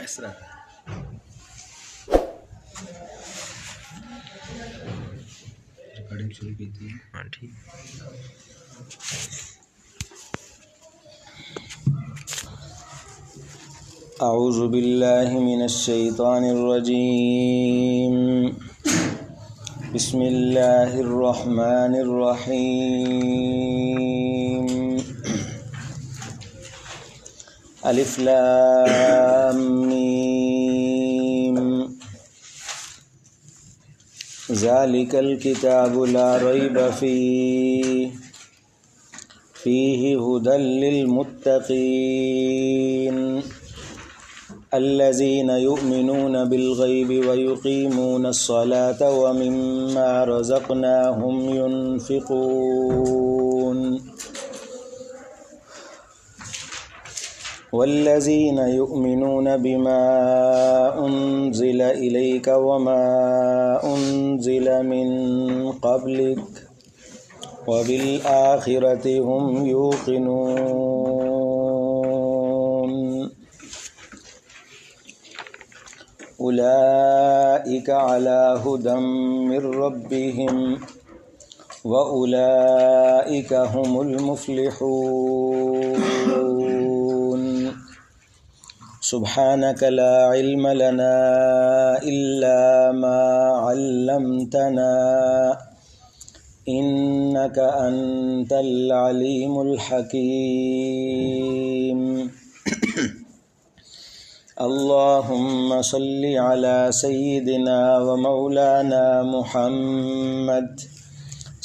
اس طرح ریکارڈنگ شروع کی تھی. ہاں ٹھیک. اعوذ باللہ من الشیطان الرجیم. بسم اللہ الرحمن الرحیم. الف لام میم. ذالک الکتاب لا ریب فیہ ھدی للمتقین الذین یؤمنون بالغیب ویقیمون الصلاة ومما رزقناہم ینفقون والذین یؤمنون بما انزل الیک وما انزل من قبلک وبالآخرۃ هم یوقنون اولئک علی ھدی من ربہم واولئک هم المفلحون. سبحانک لا علم لنا الا ما علمتنا انک انت العلیم الحکیم. اللہم صل علی سیدنا و مولانا محمد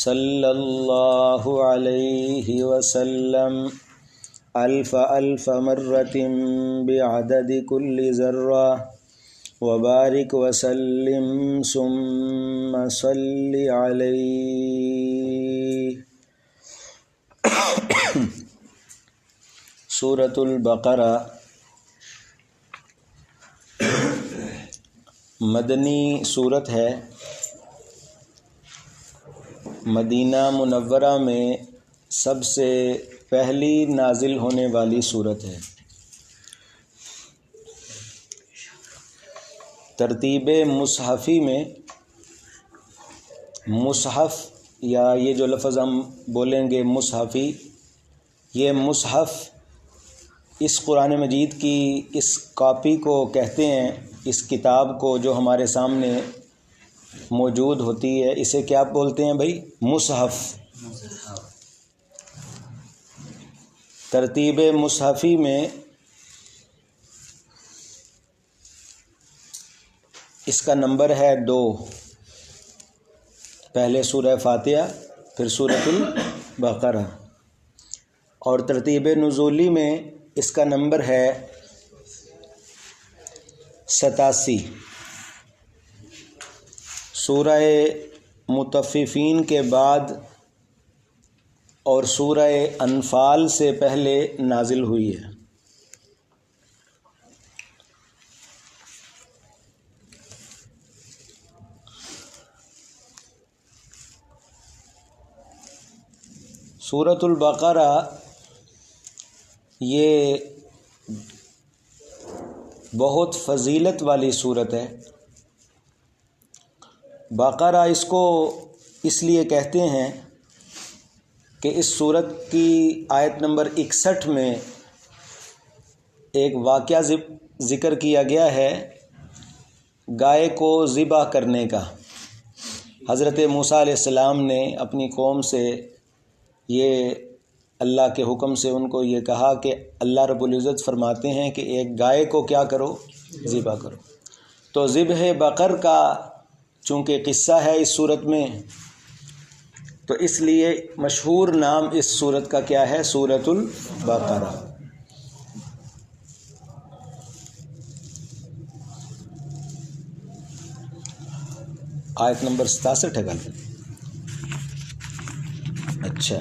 صلی اللہ علیہ وسلم الف مرۃ بعدد کل ذرہ وبارک وسلم ثم صل علیہ. سورۃ البقرہ مدنی صورت ہے. مدینہ منورہ میں سب سے پہلی نازل ہونے والی صورت ہے. ترتیب مصحفی میں مصحف یا یہ جو لفظ ہم بولیں گے مصحفی، یہ مصحف اس قرآن مجید کی اس کاپی کو کہتے ہیں. اس کتاب کو جو ہمارے سامنے موجود ہوتی ہے اسے کیا بولتے ہیں بھائی؟ مصحف. ترتیب مصحفی میں اس کا نمبر ہے 2. پہلے سورہ فاتحہ پھر سورۃ البقرہ. اور ترتیب نزولی میں اس کا نمبر ہے 87. سورہ مطففین کے بعد اور سورہ انفال سے پہلے نازل ہوئی ہے. سورۃ البقرہ یہ بہت فضیلت والی صورت ہے. بقرہ اس کو اس لیے کہتے ہیں کہ اس صورت کی آیت نمبر 61 میں ایک واقعہ ذکر کیا گیا ہے گائے کو ذبح کرنے کا. حضرت موسیٰ علیہ السلام نے اپنی قوم سے یہ اللہ کے حکم سے ان کو یہ کہا کہ اللہ رب العزت فرماتے ہیں کہ ایک گائے کو کیا کرو؟ ذبح کرو. تو ذبح بقر کا چونکہ قصہ ہے اس صورت میں، تو اس لیے مشہور نام اس صورت کا کیا ہے؟ سورۃ البقرہ. آیت نمبر 67 ہے غالباً. اچھا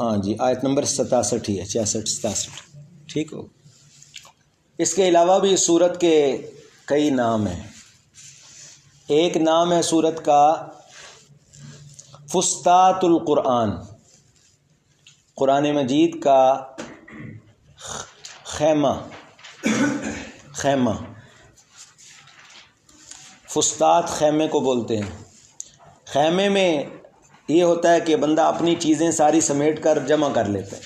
ہاں جی، آیت نمبر 67 ہی ہے، 66-67 ٹھیک ہو. اس کے علاوہ بھی اس صورت کے کئی نام ہیں. ایک نام ہے صورت کا فسطاط القرآن. قرآن مجید کا خیمہ فسطاط خیمے کو بولتے ہیں۔ خیمے میں یہ ہوتا ہے کہ بندہ اپنی چیزیں ساری سمیٹ کر جمع کر لیتا ہے۔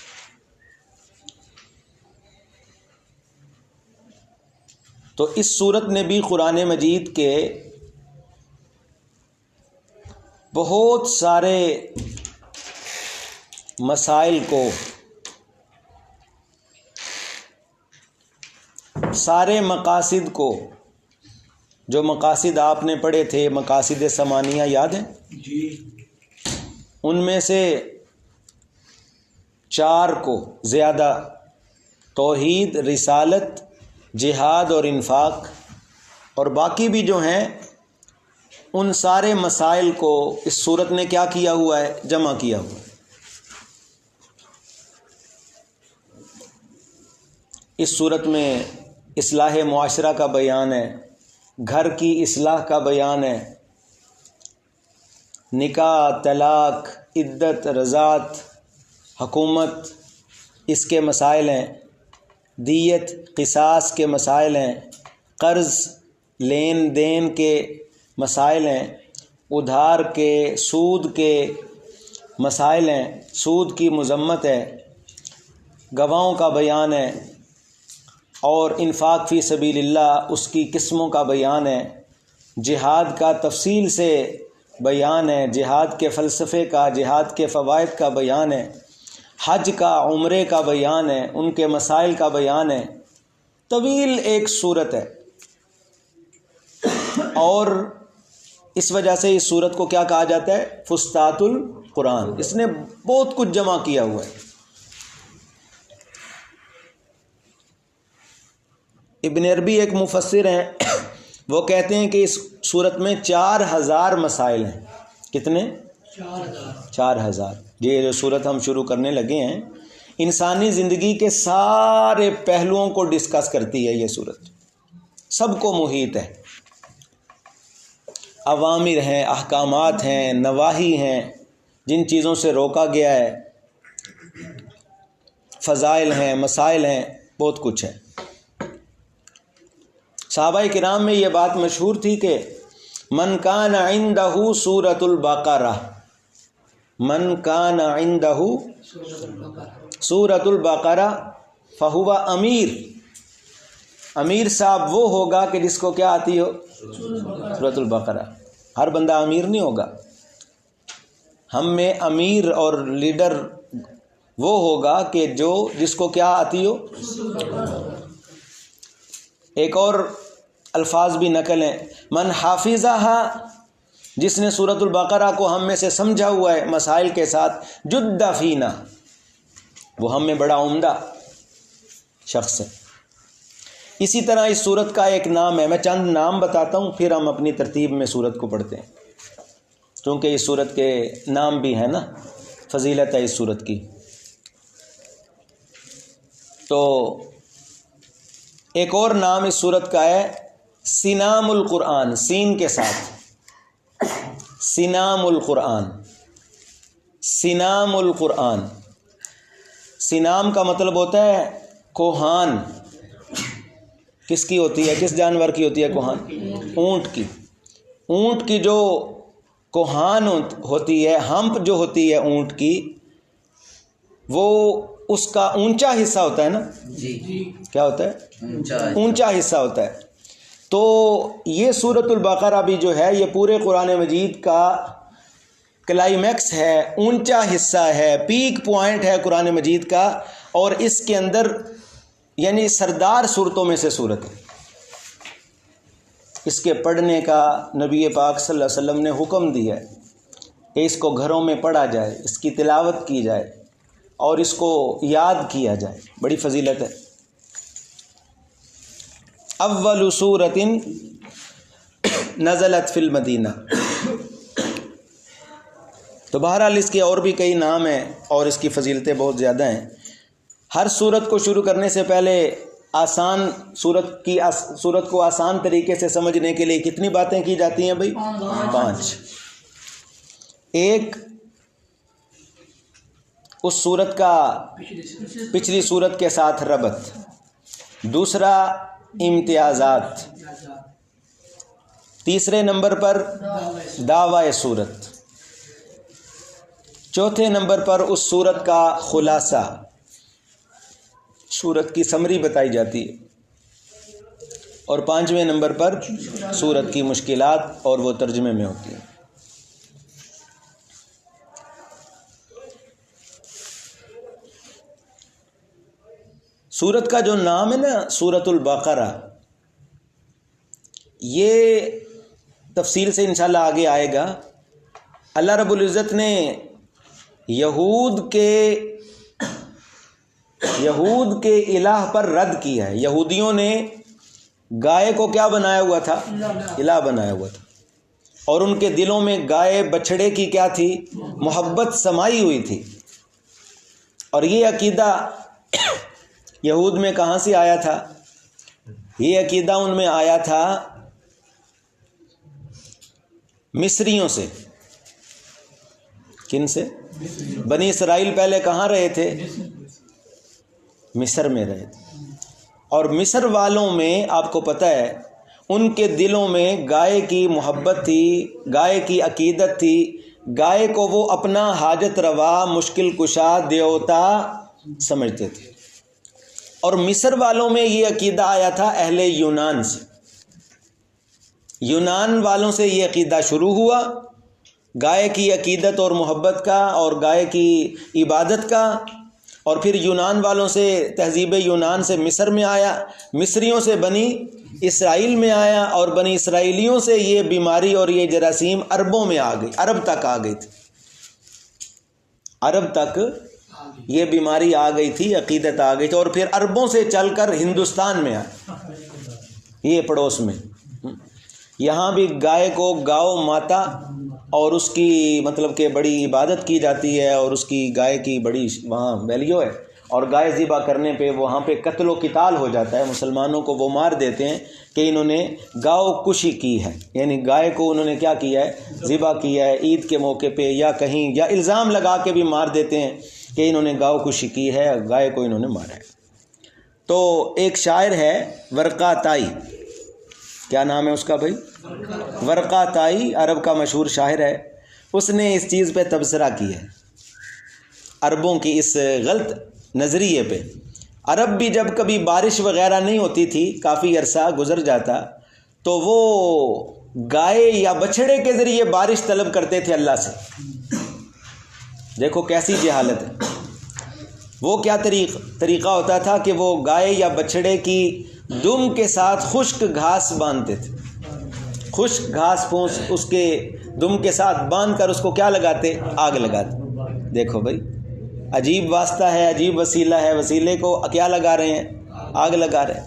تو اس صورت نے بھی قرآن مجید کے بہت سارے مسائل کو، سارے مقاصد کو، جو مقاصد آپ نے پڑھے تھے، مقاصد ثمانیہ یاد ہیں جی، ان میں سے 4 کو زیادہ، توحید، رسالت، جہاد اور انفاق، اور باقی بھی جو ہیں ان سارے مسائل کو اس صورت نے کیا کیا ہوا ہے؟ جمع کیا ہوا ہے۔ اس صورت میں اصلاح معاشرہ کا بیان ہے، گھر کی اصلاح کا بیان ہے، نکاح، طلاق، عدت، رضاعت، حکومت، اس کے مسائل ہیں، دیت، قصاص کے مسائل ہیں، قرض لین دین کے مسائل ہیں، ادھار کے، سود کے مسائل ہیں، سود کی مذمت ہے، گواہوں کا بیان ہے، اور انفاق فی سبیل اللہ اس کی قسموں کا بیان ہے، جہاد کا تفصیل سے بیان ہے، جہاد کے فلسفے کا، جہاد کے فوائد کا بیان ہے، حج کا، عمرے کا بیان ہے، ان کے مسائل کا بیان ہے۔ طویل ایک صورت ہے، اور اس وجہ سے اس صورت کو کیا کہا جاتا ہے؟ فسطاط القرآن۔ اس نے بہت کچھ جمع کیا ہوا ہے۔ ابن عربی ایک مفسر ہیں، وہ کہتے ہیں کہ اس صورت میں 4000 مسائل ہیں۔ کتنے؟ 4000۔ یہ جو صورت ہم شروع کرنے لگے ہیں، انسانی زندگی کے سارے پہلوؤں کو ڈسکس کرتی ہے یہ صورت، سب کو محیط ہے۔ اوامر ہیں، احکامات ہیں، نواہی ہیں، جن چیزوں سے روکا گیا ہے، فضائل ہیں، مسائل ہیں، بہت کچھ ہے۔ صحابہ کرام میں یہ بات مشہور تھی کہ من کان عندہ سورۃ البقرہ، من کان عندہ سورۃ البقرہ فہو امیر۔ امیر صاحب وہ ہوگا کہ جس کو کیا آتی ہو؟ سورۃ البقرہ۔ ہر بندہ امیر نہیں ہوگا، ہم میں امیر اور لیڈر وہ ہوگا کہ جس کو کیا آتی ہو۔ ایک اور الفاظ بھی نقل ہیں، من حافظہا، جس نے سورۃ البقرہ کو ہم میں سے سمجھا ہوا ہے مسائل کے ساتھ، جد فینا، وہ ہم میں بڑا عمدہ شخص ہے۔ اسی طرح اس سورت کا ایک نام ہے، میں چند نام بتاتا ہوں، پھر ہم اپنی ترتیب میں سورت کو پڑھتے ہیں، کیونکہ اس سورت کے نام بھی ہیں نا، فضیلت ہے اس سورت کی۔ تو ایک اور نام اس سورت کا ہے سنام القرآن، سین کے ساتھ، سنام القرآن، سنام القرآن۔ سنام کا مطلب ہوتا ہے کوہان۔ کس کی ہوتی ہے؟ کس جانور کی ہوتی ہے کوہان؟ اونٹ کی۔ اونٹ کی جو کوہان ہوتی ہے، ہمپ جو ہوتی ہے اونٹ کی، وہ اس کا اونچا حصہ ہوتا ہے نا جی، کیا ہوتا ہے؟ اونچا حصہ ہوتا ہے۔ تو یہ سورۃ البقرہ بھی جو ہے یہ پورے قرآن مجید کا کلائمیکس ہے، اونچا حصہ ہے، پیک پوائنٹ ہے قرآن مجید کا، اور اس کے اندر یعنی سردار صورتوں میں سے صورت ہے۔ اس کے پڑھنے کا نبی پاک صلی اللہ علیہ وسلم نے حکم دیا ہے کہ اس کو گھروں میں پڑھا جائے، اس کی تلاوت کی جائے اور اس کو یاد کیا جائے، بڑی فضیلت ہے۔ اول سورۃ نزلت فی المدینہ۔ تو بہرحال اس کے اور بھی کئی نام ہیں اور اس کی فضیلتیں بہت زیادہ ہیں۔ ہر سورت کو شروع کرنے سے پہلے آسان سورت کو آسان طریقے سے سمجھنے کے لیے کتنی باتیں کی جاتی ہیں بھائی؟ 5۔ ایک، اس صورت کا پچھلی صورت کے ساتھ ربط، دوسرا امتیازات، تیسرے نمبر پر دعوی صورت، چوتھے نمبر پر اس صورت کا خلاصہ، صورت کی سمری بتائی جاتی ہے، اور پانچویں نمبر پر صورت کی مشکلات اور وہ ترجمے میں ہوتی ہیں۔ سورت کا جو نام ہے نا سورۃ البقرہ، یہ تفصیل سے انشاءاللہ آگے آئے گا۔ اللہ رب العزت نے یہود کے الہ پر رد کیا ہے۔ یہودیوں نے گائے کو کیا بنایا ہوا تھا؟ الہ بنایا ہوا تھا، اور ان کے دلوں میں گائے بچھڑے کی کیا تھی؟ محبت سمائی ہوئی تھی۔ اور یہ عقیدہ یہود میں کہاں سے آیا تھا؟ یہ عقیدہ ان میں آیا تھا مصریوں سے۔ کن سے؟ بنی اسرائیل پہلے کہاں رہے تھے؟ مصر میں رہے تھے، اور مصر والوں میں آپ کو پتہ ہے ان کے دلوں میں گائے کی محبت تھی، گائے کی عقیدت تھی، گائے کو وہ اپنا حاجت روا، مشکل کشا دیوتا سمجھتے تھے۔ اور مصر والوں میں یہ عقیدہ آیا تھا اہل یونان سے۔ یونان والوں سے یہ عقیدہ شروع ہوا، گائے کی عقیدت اور محبت کا اور گائے کی عبادت کا، اور پھر یونان والوں سے، تہذیب یونان سے مصر میں آیا، مصریوں سے بنی اسرائیل میں آیا، اور بنی اسرائیلیوں سے یہ بیماری اور یہ جراثیم عربوں میں آ گئی، عرب تک آ گئی تھی، عرب تک یہ بیماری آ گئی تھی، عقیدت آ گئی تھی، اور پھر عربوں سے چل کر ہندوستان میں آئی، یہ پڑوس میں۔ یہاں بھی گائے کو گاؤ ماتا اور اس کی مطلب کہ بڑی عبادت کی جاتی ہے، اور اس کی گائے کی بڑی وہاں ویلیو ہے، اور گائے ذبح کرنے پہ وہاں پہ قتل و قتال ہو جاتا ہے، مسلمانوں کو وہ مار دیتے ہیں کہ انہوں نے گاؤ کشی کی ہے، یعنی گائے کو انہوں نے کیا کیا ہے؟ ذبح کیا ہے عید کے موقع پہ، یا کہیں، یا الزام لگا کے بھی مار دیتے ہیں کہ انہوں نے گاؤ کشی کی ہے، گائے کو انہوں نے مارا ہے۔ تو ایک شاعر ہے ورقہ طائی، کیا نام ہے اس کا بھائی؟ ورقہ طائی، عرب کا مشہور شاعر ہے۔ اس نے اس چیز پہ تبصرہ کیا ہے، عربوں کی اس غلط نظریے پہ۔ عرب بھی جب کبھی بارش وغیرہ نہیں ہوتی تھی، کافی عرصہ گزر جاتا، تو وہ گائے یا بچھڑے کے ذریعے بارش طلب کرتے تھے اللہ سے۔ دیکھو کیسی جہالت ہے۔ وہ کیا طریقہ ہوتا تھا کہ وہ گائے یا بچھڑے کی دم کے ساتھ خشک گھاس باندھتے تھے، خشک گھاس پھوس اس کے دم کے ساتھ باندھ کر اس کو کیا لگاتے؟ آگ لگاتے۔ دیکھو بھائی، عجیب واسطہ ہے، عجیب وسیلہ ہے، وسیلے کو کیا لگا رہے ہیں؟ آگ لگا رہے ہیں۔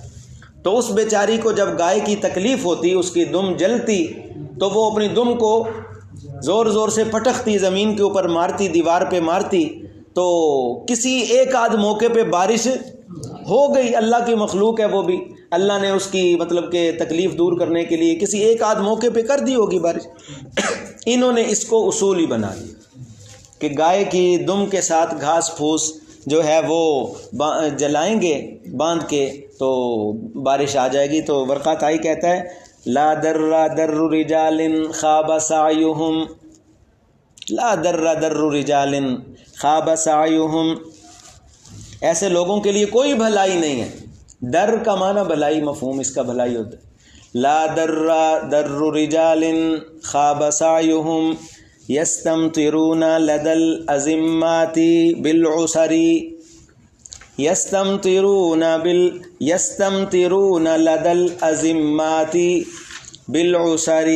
تو اس بیچاری کو جب گائے کی تکلیف ہوتی، اس کی دم جلتی، تو وہ اپنی دم کو زور زور سے پٹکتی، زمین کے اوپر مارتی، دیوار پہ مارتی، تو کسی ایک آدھ موقع پہ بارش ہو گئی۔ اللہ کی مخلوق ہے وہ بھی، اللہ نے اس کی مطلب کہ تکلیف دور کرنے کے لیے کسی ایک آدھ موقع پہ کر دی ہوگی بارش۔ انہوں نے اس کو اصول ہی بنا دیا کہ گائے کی دم کے ساتھ گھاس پھوس جو ہے وہ جلائیں گے باندھ کے تو بارش آ جائے گی۔ تو ورقہ طائی کہتا ہے لا در در رجال خواب سعیہم، لا در در رجال خواب سعیہم، ایسے لوگوں کے لیے کوئی بھلائی نہیں ہے۔ در کا معنی بھلائی، مفہوم اس کا بھلائی ہوتا ہے۔ لا در در رجال خواب سعیہم یستمطرون لدى الازمات بالعسر، یستمطرون لدى الازمات بالعسر،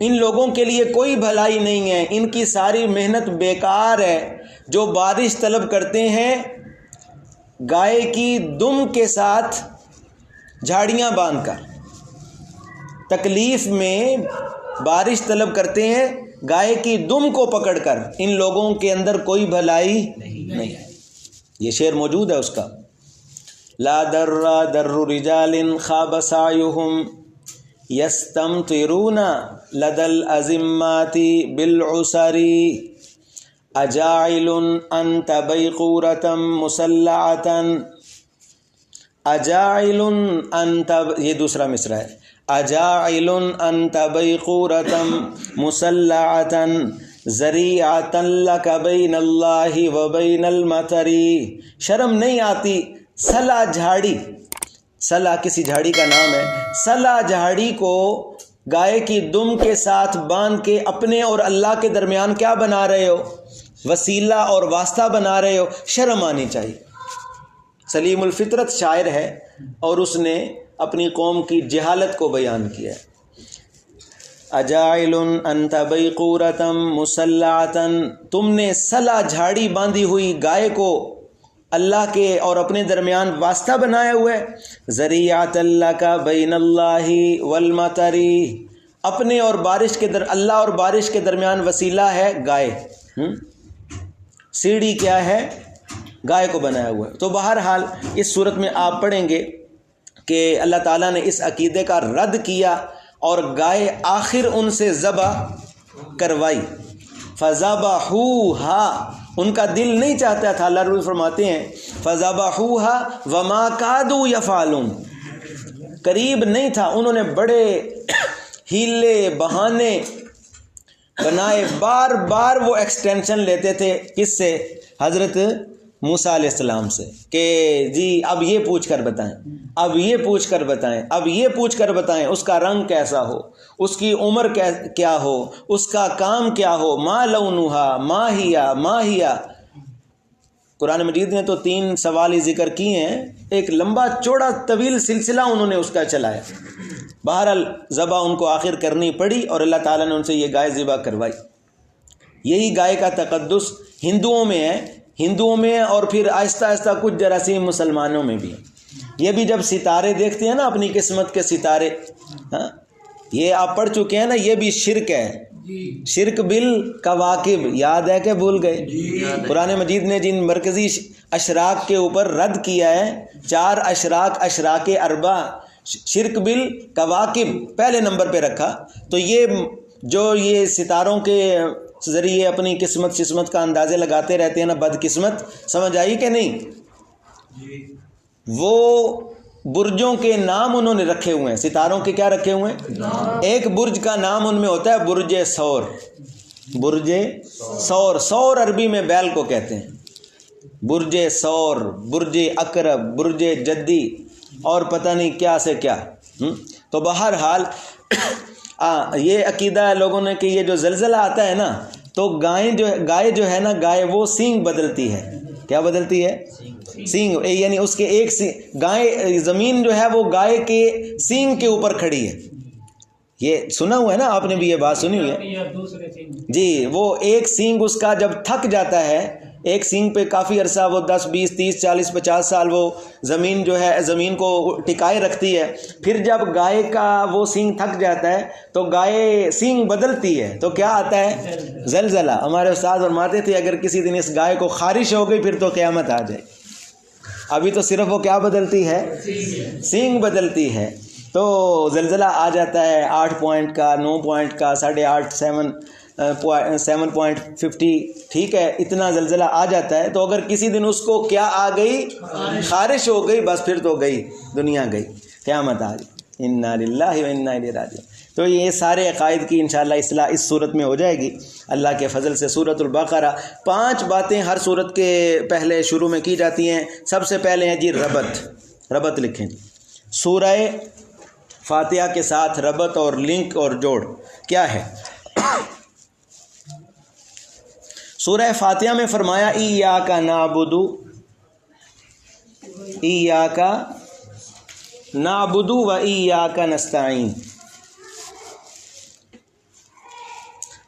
ان لوگوں کے لیے کوئی بھلائی نہیں ہے، ان کی ساری محنت بیکار ہے جو بارش طلب کرتے ہیں گائے کی دم کے ساتھ جھاڑیاں باندھ کر، تکلیف میں بارش طلب کرتے ہیں گائے کی دم کو پکڑ کر، ان لوگوں کے اندر کوئی بھلائی نہیں۔ یہ شعر موجود ہے اس کا، لا در در رجال خواب سعیہم یستمطرون لدى الازمات بالعسر اجاعل انت بیقورۃ مسلعۃ، اجاعل انت، یہ دوسرا مصرع ہے، اجاعل انت بیقورۃ مسلعۃ ذریعۃ لک بین اللہ و بین المطر، شرم نہیں آتی سلا جھاڑی، سلا کسی جھاڑی کا نام ہے، سلا جھاڑی کو گائے کی دم کے ساتھ باندھ کے اپنے اور اللہ کے درمیان کیا بنا رہے ہو؟ وسیلہ اور واسطہ بنا رہے ہو، شرم آنی چاہیے۔ سلیم الفطرت شاعر ہے اور اس نے اپنی قوم کی جہالت کو بیان کیا ہے۔ اجاعل انت بیقورۃ مسلعۃ، تم نے سلا جھاڑی باندھی ہوئی گائے کو اللہ کے اور اپنے درمیان واسطہ بنایا ہوا ہے، ذریعۃ لک بین اللہ والمطر، اپنے اور بارش کے اللہ اور بارش کے درمیان وسیلہ ہے گائے، سیڑھی کیا ہے؟ گائے کو بنایا ہوا ہے۔ تو بہرحال اس صورت میں آپ پڑھیں گے کہ اللہ تعالیٰ نے اس عقیدے کا رد کیا اور گائے آخر ان سے ذبح کروائی، فذبحوها، ان کا دل نہیں چاہتا تھا، اللہ رب فرماتے ہیں فذبحوها وما كادوا يفعلون، قریب نہیں تھا، انہوں نے بڑے ہیلے بہانے بنائے، بار بار وہ ایکسٹینشن لیتے تھے، کس سے؟ حضرت موسیٰ علیہ السلام سے، کہ جی اب یہ پوچھ کر بتائیں، اب یہ پوچھ کر بتائیں، اب یہ پوچھ کر بتائیں اس کا رنگ کیسا ہو، اس کی عمر کیا ہو، اس کا کام کیا ہو، ما لونہا ما ہیا۔ قرآن مجید نے تو 3 سوال ہی ذکر کیے ہیں، ایک لمبا چوڑا طویل سلسلہ انہوں نے اس کا چلایا۔ بہرحال ذبح ان کو آخر کرنی پڑی اور اللہ تعالیٰ نے ان سے یہ گائے ذبح کروائی۔ یہی گائے کا تقدس ہندوؤں میں ہے، ہندوؤں میں، اور پھر آہستہ آہستہ کچھ جراثیم مسلمانوں میں بھی۔ یہ بھی جب ستارے دیکھتے ہیں نا، اپنی قسمت کے ستارے، ہاں یہ آپ پڑھ چکے ہیں نا، یہ بھی شرک ہے، شرک بالکواکب، یاد ہے کہ بھول گئے؟ قرآن مجید نے جن مرکزی اشراق کے اوپر رد کیا ہے، 4 اشراق، اشراق اربع، شرک بالکواکب پہلے نمبر پہ رکھا، تو یہ جو یہ ستاروں کے ذریعے اپنی قسمت کا اندازے لگاتے رہتے ہیں نا، بدقسمت، سمجھ آئی کہ نہیں؟ وہ برجوں کے نام انہوں نے رکھے ہوئے ہیں، ستاروں کے کیا رکھے ہوئے ہیں؟ ایک برج کا نام ان میں ہوتا ہے برج ثور، برج ثور، ثور عربی میں بیل کو کہتے ہیں، برج ثور، برج اقرب، برج جدی، اور پتہ نہیں کیا سے کیا۔ تو بہرحال یہ عقیدہ ہے لوگوں نے کہ یہ جو زلزلہ آتا ہے نا، تو گائے جو ہے نا، گائے وہ سینگ بدلتی ہے، کیا بدلتی ہے؟ سینگ، یعنی اس کے ایک گائے، زمین جو ہے وہ گائے کے سینگ کے اوپر کھڑی ہے۔ یہ سنا ہوا ہے نا آپ نے بھی، یہ بات سنی ہوئی ہے جی؟ وہ ایک سینگ اس کا جب تھک جاتا ہے، ایک سینگ پہ کافی عرصہ وہ 10 20 30 40 50 سال وہ زمین جو ہے زمین کو ٹکائے رکھتی ہے، پھر جب گائے کا وہ سینگ تھک جاتا ہے تو گائے سینگ بدلتی ہے، تو کیا آتا ہے؟ زلزلہ۔ ہمارے استاد فرماتے تھے اگر کسی دن اس گائے کو خارش ہو گئی پھر تو قیامت آ جائے، ابھی تو صرف وہ کیا بدلتی ہے؟ سینگ بدلتی ہے۔ تو زلزلہ آ جاتا ہے 8 پوائنٹ کا، 9 پوائنٹ کا، 8.5 7.50، ٹھیک ہے، اتنا زلزلہ آ جاتا ہے۔ تو اگر کسی دن اس کو کیا آ گئی؟ خارش ہو گئی، بس پھر تو گئی دنیا، گئی، قیامت آ گئی۔ انا للہ و انا الیہ راجعون۔ تو یہ سارے عقائد کی انشاءاللہ اصلاح اس صورت میں ہو جائے گی اللہ کے فضل سے۔ سورۃ البقرہ 5 باتیں ہر صورت کے پہلے شروع میں کی جاتی ہیں۔ سب سے پہلے ہیں جی ربط لکھیں جی، سورہ فاتحہ کے ساتھ ربط اور لنک اور جوڑ کیا ہے؟ سورہ فاتحہ میں فرمایا ایاک نعبد، ایاک نعبد و ایاک نستعین۔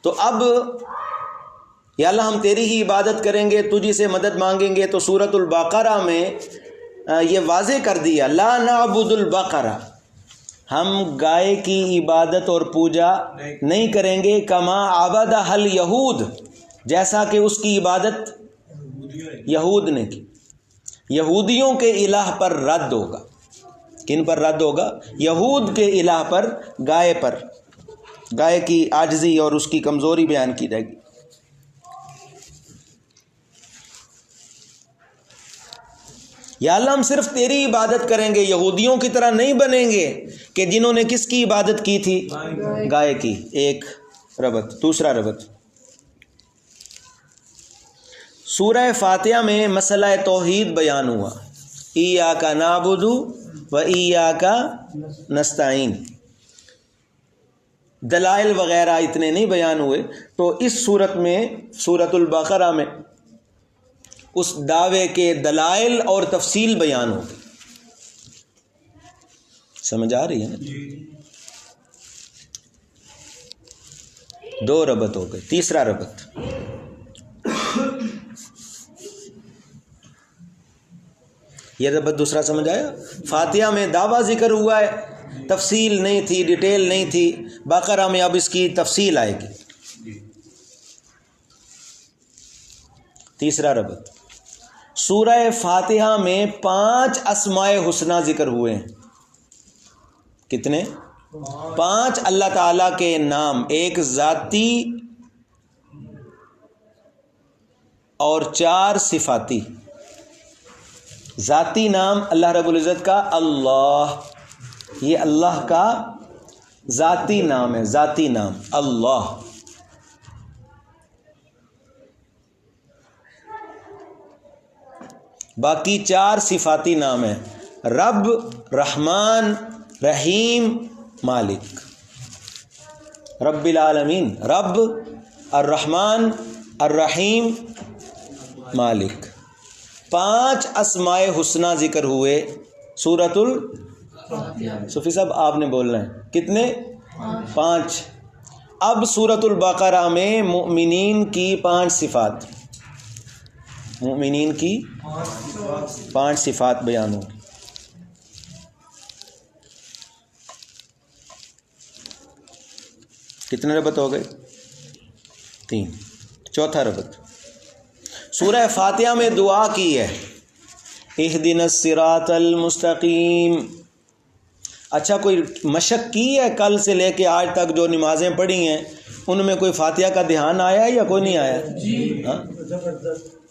تو اب یا اللہ ہم تیری ہی عبادت کریں گے، تجھی سے مدد مانگیں گے۔ تو سورۃ البقرہ میں یہ واضح کر دیا، لا نعبد البقرہ، ہم گائے کی عبادت اور پوجا نہیں کریں گے، کما عبدہ الیہود، جیسا کہ اس کی عبادت یہود نے کی۔ یہودیوں کے الہ پر رد ہوگا، کن پر رد ہوگا؟ یہود کے الہ پر، گائے پر، گائے کی عاجزی اور اس کی کمزوری بیان کی جائے گی۔ یا اللہ ہم صرف تیری عبادت کریں گے، یہودیوں کی طرح نہیں بنیں گے کہ جنہوں نے کس کی عبادت کی تھی؟ گائے کی۔ ایک ربط۔ دوسرا ربط، سورہ فاتحہ میں مسئلہ توحید بیان ہوا، ایاک نعبد و ایاک نستعین، دلائل وغیرہ اتنے نہیں بیان ہوئے، تو اس صورت میں سورۃ البقرہ میں اس دعوے کے دلائل اور تفصیل بیان ہوگی۔ سمجھ آ رہی ہے نا؟ دو ربط ہو گئے۔ تیسرا ربط، یہ ربط دوسرا سمجھ آیا؟ فاتحہ میں دعویٰ ذکر ہوا ہے، تفصیل نہیں تھی، ڈیٹیل نہیں تھی، بقرہ میں اب اس کی تفصیل آئے گی۔ تیسرا ربط، سورہ فاتحہ میں 5 اسماء حسنہ ذکر ہوئے ہیں۔ کتنے؟ 5 اللہ تعالیٰ کے نام، ایک ذاتی اور 4 صفاتی۔ ذاتی نام اللہ رب العزت کا اللہ، یہ اللہ کا ذاتی نام ہے، ذاتی نام اللہ۔ باقی 4 صفاتی نام ہیں، رب، رحمان، رحیم، مالک۔ رب العالمین، رب، الرحمن، الرحیم، مالک۔ 5 اسماء حسنہ ذکر ہوئے سورۃ صوفی صاحب آپ نے بولنا ہے کتنے؟ 5۔ اب سورۃ البقرہ میں مؤمنین کی 5 صفات، مؤمنین کی 5 صفات بیان ہوگی۔ کتنے ربط ہو گئے؟ 3۔ چوتھا ربط، سورہ فاتحہ میں دعا کی ہے، اہدنا الصراط المستقیم۔ اچھا، کوئی مشق کی ہے کل سے لے کے آج تک جو نمازیں پڑھی ہیں ان میں کوئی فاتحہ کا دھیان آیا یا کوئی نہیں آیا؟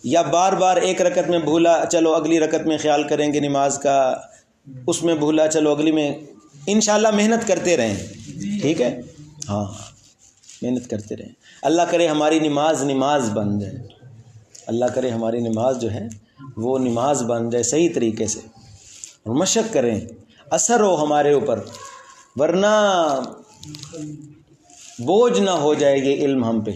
یا بار بار ایک رکعت میں بھولا، چلو اگلی رکعت میں خیال کریں گے نماز کا، اس میں بھولا، چلو اگلی میں۔ انشاءاللہ محنت کرتے رہیں، ٹھیک ہے؟ ہاں محنت کرتے رہیں۔ اللہ کرے ہماری نماز بن جائے، اللہ کرے ہماری نماز جو ہے وہ نماز بن جائے صحیح طریقے سے، اور مشق کریں، اثر ہو ہمارے اوپر، ورنہ بوجھ نہ ہو جائے یہ علم ہم پہ۔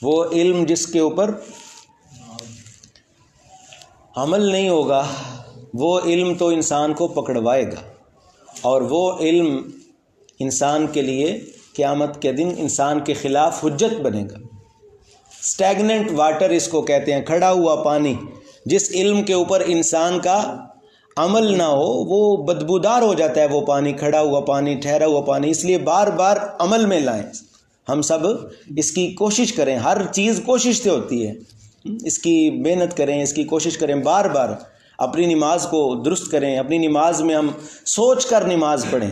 وہ علم جس کے اوپر عمل نہیں ہوگا، وہ علم تو انسان کو پکڑوائے گا، اور وہ علم انسان کے لیے قیامت کے دن انسان کے خلاف حجت بنے گا۔ اسٹیگننٹ واٹر اس کو کہتے ہیں، کھڑا ہوا پانی۔ جس علم کے اوپر انسان کا عمل نہ ہو وہ بدبودار ہو جاتا ہے، وہ پانی، کھڑا ہوا پانی، ٹھہرا ہوا پانی۔ اس لیے بار بار عمل میں لائیں، ہم سب اس کی کوشش کریں، ہر چیز کوشش سے ہوتی ہے، اس کی محنت کریں، اس کی کوشش کریں، بار بار اپنی نماز کو درست کریں، اپنی نماز میں ہم سوچ کر نماز پڑھیں،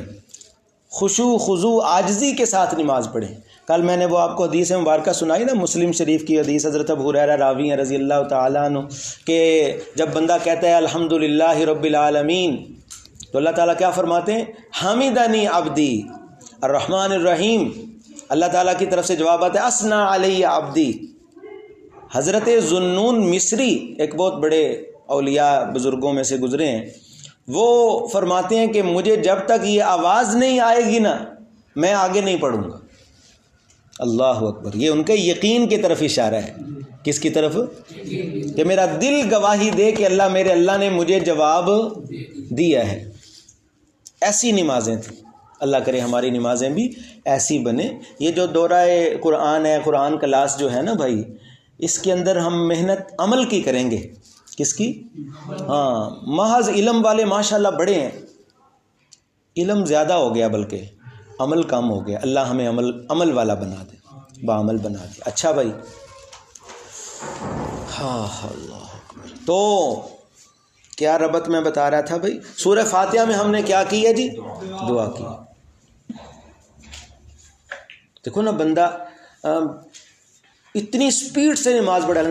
خشوع خضوع عاجزی کے ساتھ نماز پڑھیں۔ کل میں نے وہ آپ کو حدیث مبارکہ سنائی نا، مسلم شریف کی حدیث، حضرت ابو ہریرہ راوی ہیں رضی اللہ تعالیٰ عنہ، کہ جب بندہ کہتا ہے الحمدللہ رب العالمین، تو اللہ تعالیٰ کیا فرماتے ہیں؟ حمدنی عبدی الرحمن الرحیم۔ اللہ تعالیٰ کی طرف سے جواب آتا ہے اثنا علی عبدی۔ حضرت ذوالنون مصری ایک بہت بڑے اولیاء بزرگوں میں سے گزرے ہیں، وہ فرماتے ہیں کہ مجھے جب تک یہ آواز نہیں آئے گی نا میں آگے نہیں پڑھوں گا۔ اللہ اکبر، یہ ان کے یقین کی طرف اشارہ ہے۔ کس کی طرف؟ کہ میرا دل گواہی دے کہ میرے اللہ نے مجھے جواب دیا ہے۔ ایسی نمازیں تھیں، اللہ کرے ہماری نمازیں بھی ایسی بنے۔ یہ جو دورہ قرآن ہے، قرآن کلاس جو ہے نا بھائی، اس کے اندر ہم محنت عمل کی کریں گے۔ کس کی؟ ہاں، محض علم والے ماشاءاللہ بڑے ہیں، علم زیادہ ہو گیا بلکہ عمل کم ہو گیا۔ اللہ ہمیں عمل والا بنا دے، بعمل بنا دے۔ اچھا بھائی، ہاں اللہ اکبر۔ تو کیا ربط میں بتا رہا تھا بھائی؟ سورہ فاتحہ میں ہم نے کیا کی ہے جی؟ دعا کی۔ دیکھو نا، بندہ اتنی سپیڈ سے نماز پڑھے.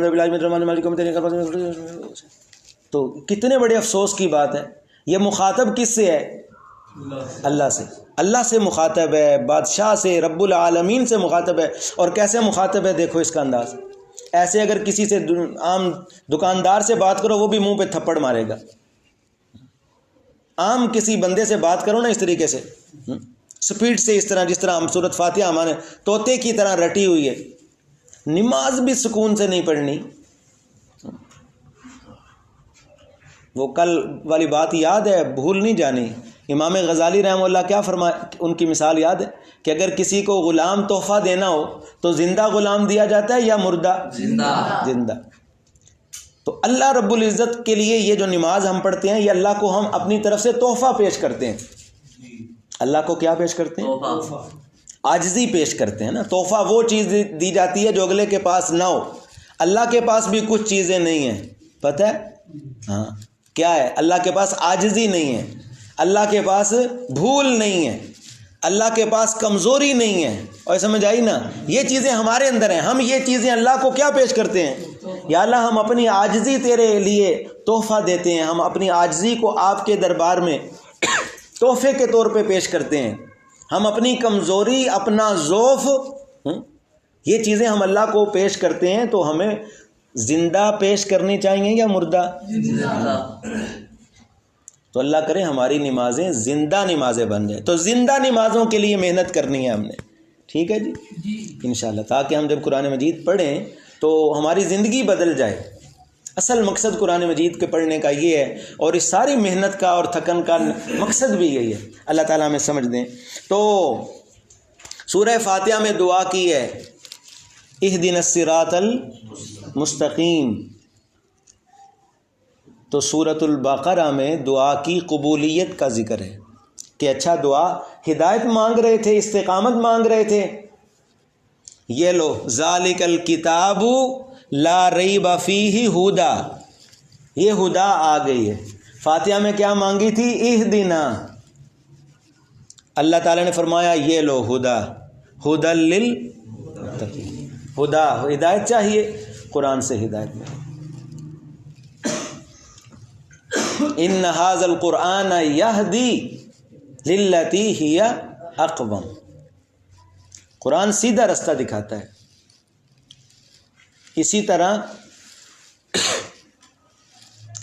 تو کتنے بڑے افسوس کی بات ہے. یہ مخاطب کس سے ہے؟ اللہ سے. اللہ سے مخاطب ہے، بادشاہ سے، رب العالمین سے مخاطب ہے. اور کیسے مخاطب ہے دیکھو اس کا انداز. ایسے اگر کسی سے عام دکاندار سے بات کرو وہ بھی منہ پہ تھپڑ مارے گا. عام کسی بندے سے بات کرو نا اس طریقے سے، سپیڈ سے، اس طرح جس طرح ہم سورۃ فاتحہ ہمارے طوطے کی طرح رٹی ہوئی ہے. نماز بھی سکون سے نہیں پڑھنی. وہ کل والی بات یاد ہے، بھول نہیں جانی. امام غزالی رحمہ اللہ کیا فرمائے، ان کی مثال یاد ہے کہ اگر کسی کو غلام تحفہ دینا ہو تو زندہ غلام دیا جاتا ہے یا مردہ؟ زندہ. تو اللہ رب العزت کے لیے یہ جو نماز ہم پڑھتے ہیں، یہ اللہ کو ہم اپنی طرف سے تحفہ پیش کرتے ہیں. اللہ کو کیا پیش کرتے ہیں؟ عاجزی پیش کرتے ہیں نا. تحفہ وہ چیز دی جاتی ہے جو اگلے کے پاس نہ ہو. اللہ کے پاس بھی کچھ چیزیں نہیں ہیں، پتہ ہے؟ ہاں کیا ہے؟ اللہ کے پاس عاجزی نہیں ہے، اللہ کے پاس بھول نہیں ہے، اللہ کے پاس کمزوری نہیں ہے. اور سمجھ آئی نا؟ یہ چیزیں ہمارے اندر ہیں. ہم یہ چیزیں اللہ کو کیا پیش کرتے ہیں؟ یا اللہ ہم اپنی عاجزی تیرے لیے تحفہ دیتے ہیں. ہم اپنی عاجزی کو آپ کے دربار میں تحفے کے طور پہ پیش کرتے ہیں. ہم اپنی کمزوری، اپنا ضعف، یہ چیزیں ہم اللہ کو پیش کرتے ہیں. تو ہمیں زندہ پیش کرنی چاہیے یا مردہ؟ تو اللہ کرے ہماری نمازیں زندہ نمازیں بن جائیں. تو زندہ نمازوں کے لیے محنت کرنی ہے ہم نے. ٹھیک ہے جی انشاءاللہ، تاکہ ہم جب قرآن مجید پڑھیں تو ہماری زندگی بدل جائے. اصل مقصد قرآن مجید کے پڑھنے کا یہ ہے، اور اس ساری محنت کا اور تھکن کا مقصد بھی یہی ہے. اللہ تعالیٰ ہمیں سمجھ دیں. تو سورہ فاتحہ میں دعا کی ہے، اہدنا الصراط المستقیم. تو سورۃ البقرہ میں دعا کی قبولیت کا ذکر ہے کہ اچھا دعا ہدایت مانگ رہے تھے، استقامت مانگ رہے تھے. یہ لو ذالک الکتاب لا ریب فیہ ہدا، یہ ہدا آ گئی ہے. فاتحہ میں کیا مانگی تھی؟ اہدنا. اللہ تعالیٰ نے فرمایا یہ لو ہدا، ہدی للمتقین. ہدا ہدایت چاہیے، قرآن سے ہدایت میں. ان ھذا القرآن یہدی للتی ہی اقوم. قرآن سیدھا رستہ دکھاتا ہے. اسی طرح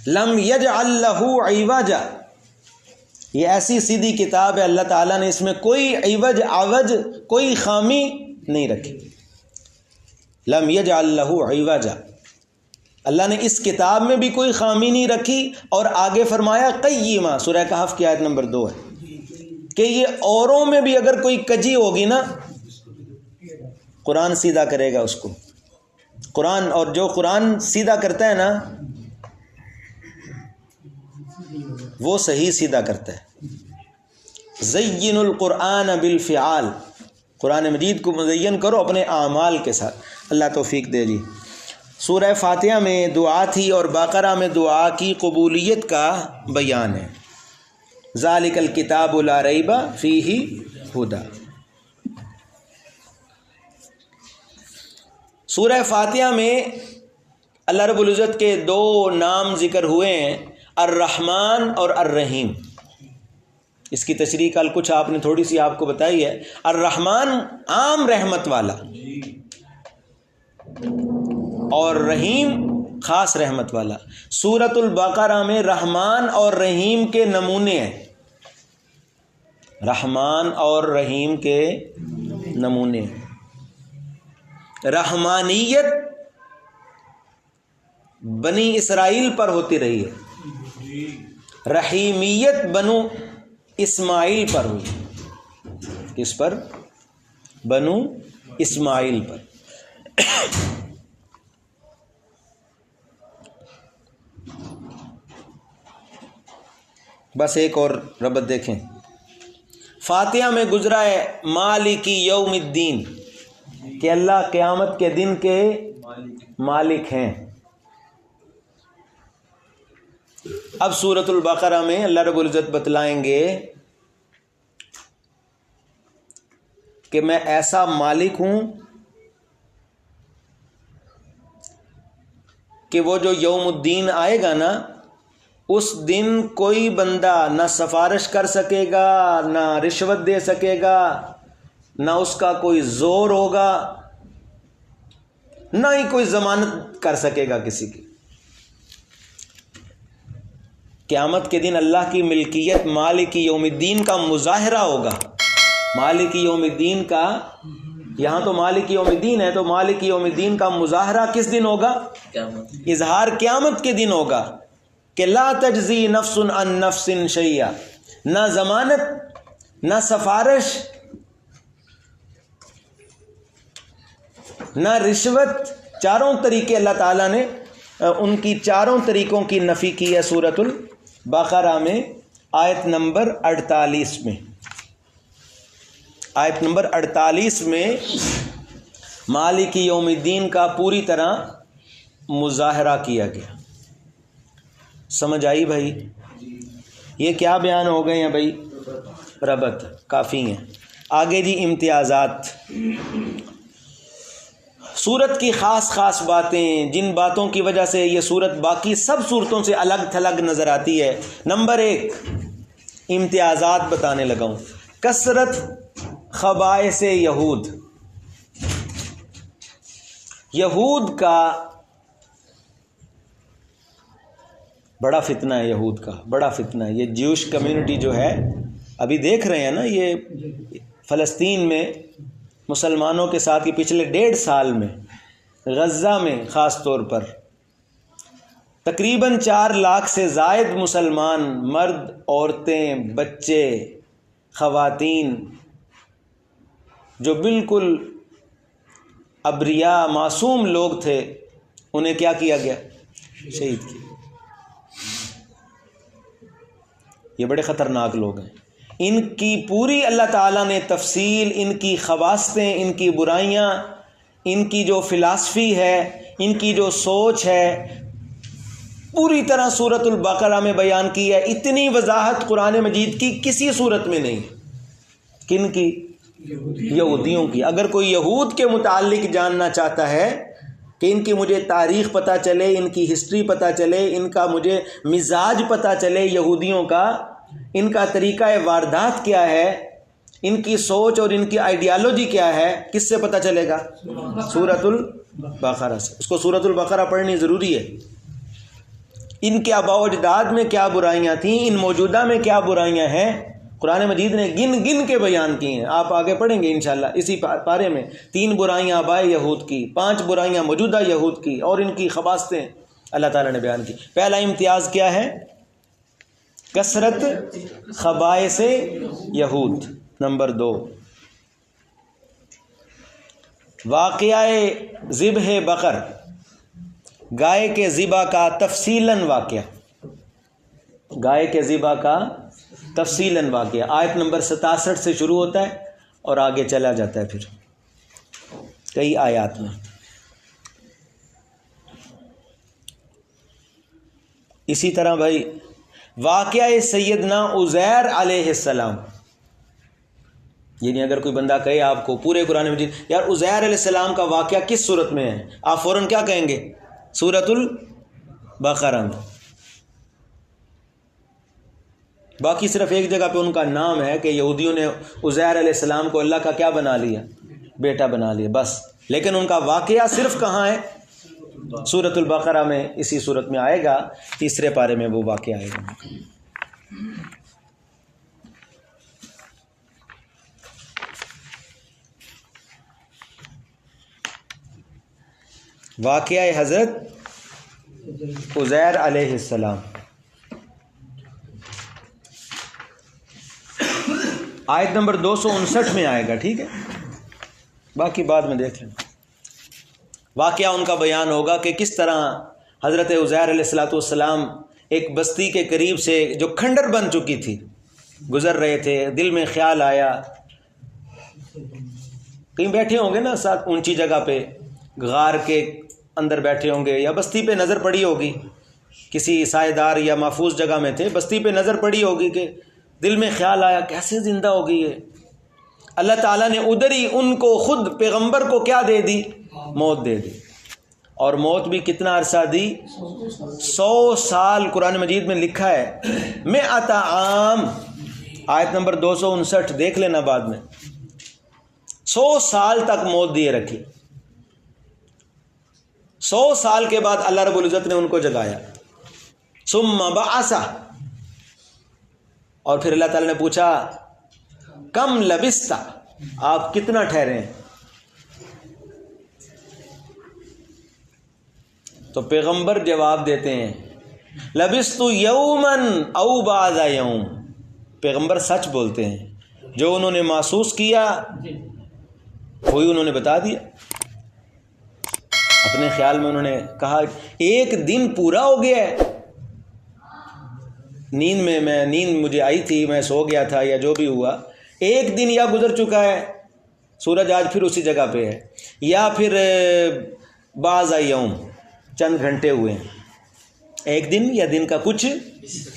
لم یجعل لہ عوجا، یہ ایسی سیدھی کتاب ہے، اللہ تعالیٰ نے اس میں کوئی عوج کوئی خامی نہیں رکھی. لم یجعل لہ عوجا، اللہ نے اس کتاب میں بھی کوئی خامی نہیں رکھی. اور آگے فرمایا قیمہ، سورہ کہف کی آیت نمبر 2 ہے کہ یہ اوروں میں بھی اگر کوئی کجی ہوگی نا، قرآن سیدھا کرے گا اس کو. قرآن، اور جو قرآن سیدھا کرتا ہے نا وہ صحیح سیدھا کرتا ہے. زین القرآن بالفعال، قرآن مجید کو مزین کرو اپنے اعمال کے ساتھ. اللہ توفیق دے جی. سورہ فاتحہ میں دعا تھی اور بقرہ میں دعا کی قبولیت کا بیان ہے. ذالک الکتاب لا ریب فیہ ہدا. سورہ فاتحہ میں اللہ رب العزت کے 2 نام ذکر ہوئے ہیں، الرحمن اور الرحیم. اس کی تشریح کل کچھ آپ نے تھوڑی سی آپ کو بتائی ہے. الرحمن عام رحمت والا اور رحیم خاص رحمت والا. سورۃ البقرہ میں رحمان اور رحیم کے نمونے ہیں. رحمان اور رحیم کے نمونے ہیں. رحمانیت بنی اسرائیل پر ہوتی رہی ہے، رحیمیت بنو اسماعیل پر ہوئی. کس پر؟ بنو اسماعیل پر. بس ایک اور ربط دیکھیں. فاتحہ میں گزرا ہے مالک یوم الدین، کہ اللہ قیامت کے دن کے مالک ہیں. اب سورۃ البقرہ میں اللہ رب العزت بتلائیں گے کہ میں ایسا مالک ہوں کہ وہ جو یوم الدین آئے گا نا، اس دن کوئی بندہ نہ سفارش کر سکے گا، نہ رشوت دے سکے گا، نہ اس کا کوئی زور ہوگا، نہ ہی کوئی ضمانت کر سکے گا کسی کی۔ قیامت کے دن اللہ کی ملکیت مالک یوم الدین کا مظاہرہ ہوگا۔ مالک یوم الدین کا، یہاں تو مالک یوم الدین ہے، تو مالک یوم الدین کا مظاہرہ کس دن ہوگا؟ اظہار قیامت کے دن ہوگا کہ لا تجزی نفس عن نفس شیئا، نہ ضمانت، نہ سفارش، نہ رشوت، چاروں طریقے اللہ تعالیٰ نے ان کی چاروں طریقوں کی نفی کی ہے سورۃ البقرہ میں آیت نمبر 48 میں۔ آیت نمبر 48 میں مالک یوم الدین کا پوری طرح مظاہرہ کیا گیا۔ سمجھ آئی بھائی؟ یہ کیا بیان ہو گئے ہیں بھائی؟ ربط کافی ہیں۔ آگے جی امتیازات، سورت کی خاص خاص باتیں، جن باتوں کی وجہ سے یہ سورت باقی سب سورتوں سے الگ تھلگ نظر آتی ہے۔ نمبر 1 امتیازات بتانے لگا ہوں۔ کثرت خبائث یہود، یہود کا بڑا فتنہ ہے، یہود کا بڑا فتنہ ہے۔ یہ جیوش کمیونٹی جو ہے، ابھی دیکھ رہے ہیں نا، یہ فلسطین میں مسلمانوں کے ساتھ، یہ پچھلے 1.5 سال میں غزہ میں خاص طور پر تقریباً 4 لاکھ سے زائد مسلمان، مرد، عورتیں، بچے، خواتین، جو بالکل ابریا معصوم لوگ تھے، انہیں کیا کیا گیا؟ شہید کیا۔ یہ بڑے خطرناک لوگ ہیں۔ ان کی پوری اللہ تعالیٰ نے تفصیل، ان کی خواصیں، ان کی برائیاں، ان کی جو فلاسفی ہے، ان کی جو سوچ ہے، پوری طرح سورۃ البقرہ میں بیان کی ہے۔ اتنی وضاحت قرآن مجید کی کسی صورت میں نہیں۔ کن کی؟ یہودیوں کی۔ اگر کوئی یہود کے متعلق جاننا چاہتا ہے کہ ان کی مجھے تاریخ پتہ چلے، ان کی ہسٹری پتہ چلے، ان کا مجھے مزاج پتہ چلے، یہودیوں کا ان کا طریقہ واردات کیا ہے، ان کی سوچ اور ان کی آئیڈیالوجی کیا ہے، کس سے پتہ چلے گا؟ سورۃ البقرہ سے۔ اس کو سورۃ البقرہ پڑھنی ضروری ہے۔ ان کے آباء و اجداد میں کیا برائیاں تھیں، ان موجودہ میں کیا برائیاں ہیں، قرآن مجید نے گن گن کے بیان کی ہیں۔ آپ آگے پڑھیں گے انشاءاللہ اسی پارے میں۔ 3 برائیاں آباء یہود کی، 5 برائیاں موجودہ یہود کی، اور ان کی خباثتیں اللہ تعالیٰ نے بیان کی۔ پہلا امتیاز کیا ہے؟ کثرت خبائث یہود۔ نمبر 2 واقعہ ذبح بقر، گائے کے ذبح کا تفصیلاً واقعہ، گائے کے ذبح کا تفصیلاً واقعہ۔ آیت نمبر 67 سے شروع ہوتا ہے اور آگے چلا جاتا ہے پھر کئی آیات میں۔ اسی طرح بھائی واقعہ سیدنا عزیر علیہ السلام، یعنی اگر کوئی بندہ کہے آپ کو پورے قرآن مجید یار عزیر علیہ السلام کا واقعہ کس صورت میں ہے، آپ فوراً کیا کہیں گے؟ سورۃ البقرہ میں۔ باقی صرف ایک جگہ پہ ان کا نام ہے کہ یہودیوں نے عزیر علیہ السلام کو اللہ کا کیا بنا لیا؟ بیٹا بنا لیا، بس۔ لیکن ان کا واقعہ صرف کہاں ہے؟ سورۃ البقرہ میں، اسی صورت میں آئے گا، 3 پارے میں وہ واقعہ آئے گا۔ واقعہ حضرت عزیر علیہ السلام، آیت نمبر 259 میں آئے گا، ٹھیک ہے؟ باقی بعد میں دیکھ لیں۔ واقعہ ان کا بیان ہوگا کہ کس طرح حضرت عزیر علیہ السلام ایک بستی کے قریب سے جو کھنڈر بن چکی تھی گزر رہے تھے، دل میں خیال آیا، کہیں بیٹھے ہوں گے نا ساتھ اونچی جگہ پہ، غار کے اندر بیٹھے ہوں گے، یا بستی پہ نظر پڑی ہوگی، کسی سائے دار یا محفوظ جگہ میں تھے، بستی پہ نظر پڑی ہوگی کہ دل میں خیال آیا کیسے زندہ ہوگی یہ۔ اللہ تعالیٰ نے ادھر ہی ان کو خود پیغمبر کو کیا دے دی؟ موت دے دی۔ اور موت بھی کتنا عرصہ دی؟ 100 سال قرآن مجید میں لکھا ہے 100 عام، آیت نمبر 259 دیکھ لینا بعد میں، 100 سال تک موت دیے رکھی۔ 100 سال کے بعد اللہ رب العزت نے ان کو جگایا، ثم بعث، اور پھر اللہ تعالی نے پوچھا کم لبثت، آپ کتنا ٹھہرے ہیں؟ تو پیغمبر جواب دیتے ہیں لبثت یوما او بعض یوم، پیغمبر سچ بولتے ہیں، جو انہوں نے محسوس کیا وہی انہوں نے بتا دیا۔ اپنے خیال میں انہوں نے کہا 1 دن پورا ہو گیا ہے، نیند مجھے آئی تھی، میں سو گیا تھا، یا جو بھی ہوا، 1 دن یا گزر چکا ہے، سورج آج پھر اسی جگہ پہ ہے، یا پھر بعض یوم، چند گھنٹے ہوئے ہیں، 1 دن یا دن کا کچھ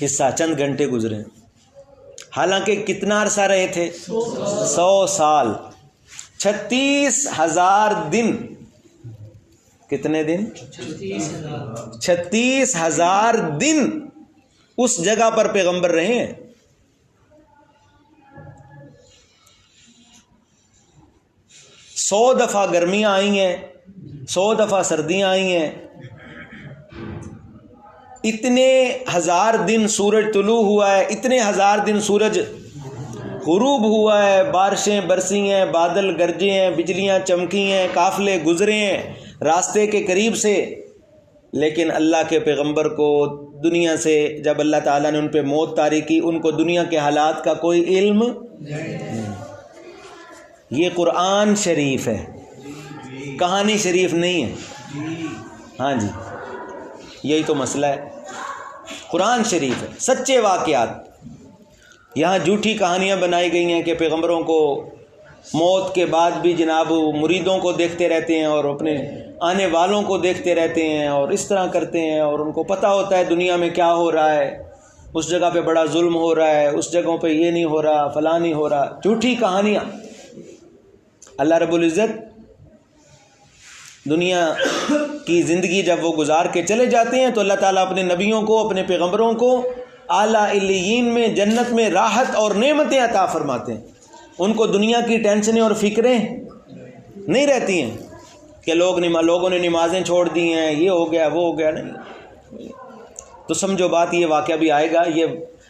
حصہ، چند گھنٹے گزرے ہیں۔ حالانکہ کتنا عرصہ رہے تھے؟ 100 سال، 36,000 دن۔ کتنے دن؟ 36,000 دن اس جگہ پر پیغمبر رہے ہیں۔ سو دفعہ گرمیاں آئی ہیں، 100 دفعہ سردیاں آئی ہیں، اتنے 1000 دن سورج طلوع ہوا ہے، اتنے 1000 دن سورج غروب ہوا ہے، بارشیں برسی ہیں، بادل گرجے ہیں، بجلیاں چمکی ہیں، قافلے گزرے ہیں راستے کے قریب سے، لیکن اللہ کے پیغمبر کو دنیا سے جب اللہ تعالیٰ نے ان پہ موت طاری کی، ان کو دنیا کے حالات کا کوئی علم نہیں۔ یہ قرآن شریف ہے، کہانی شریف نہیں ہے۔ ہاں جی، یہی تو مسئلہ ہے، قرآن شریف ہے، سچے واقعات۔ یہاں جھوٹی کہانیاں بنائی گئی ہیں کہ پیغمبروں کو موت کے بعد بھی جناب مریدوں کو دیکھتے رہتے ہیں اور اپنے آنے والوں کو دیکھتے رہتے ہیں اور اس طرح کرتے ہیں، اور ان کو پتہ ہوتا ہے دنیا میں کیا ہو رہا ہے، اس جگہ پہ بڑا ظلم ہو رہا ہے، اس جگہوں پہ یہ نہیں ہو رہا، فلاں نہیں ہو رہا، جھوٹی کہانیاں۔ اللہ رب العزت دنیا کی زندگی جب وہ گزار کے چلے جاتے ہیں تو اللہ تعالیٰ اپنے نبیوں کو، اپنے پیغمبروں کو اعلیٰ علیین میں، جنت میں راحت اور نعمتیں عطا فرماتے ہیں۔ ان کو دنیا کی ٹینشنیں اور فکریں نہیں رہتی ہیں کہ لوگوں نے نمازیں چھوڑ دی ہیں، یہ ہو گیا وہ ہو گیا، نہیں۔ تو سمجھو بات، یہ واقعہ بھی آئے گا، یہ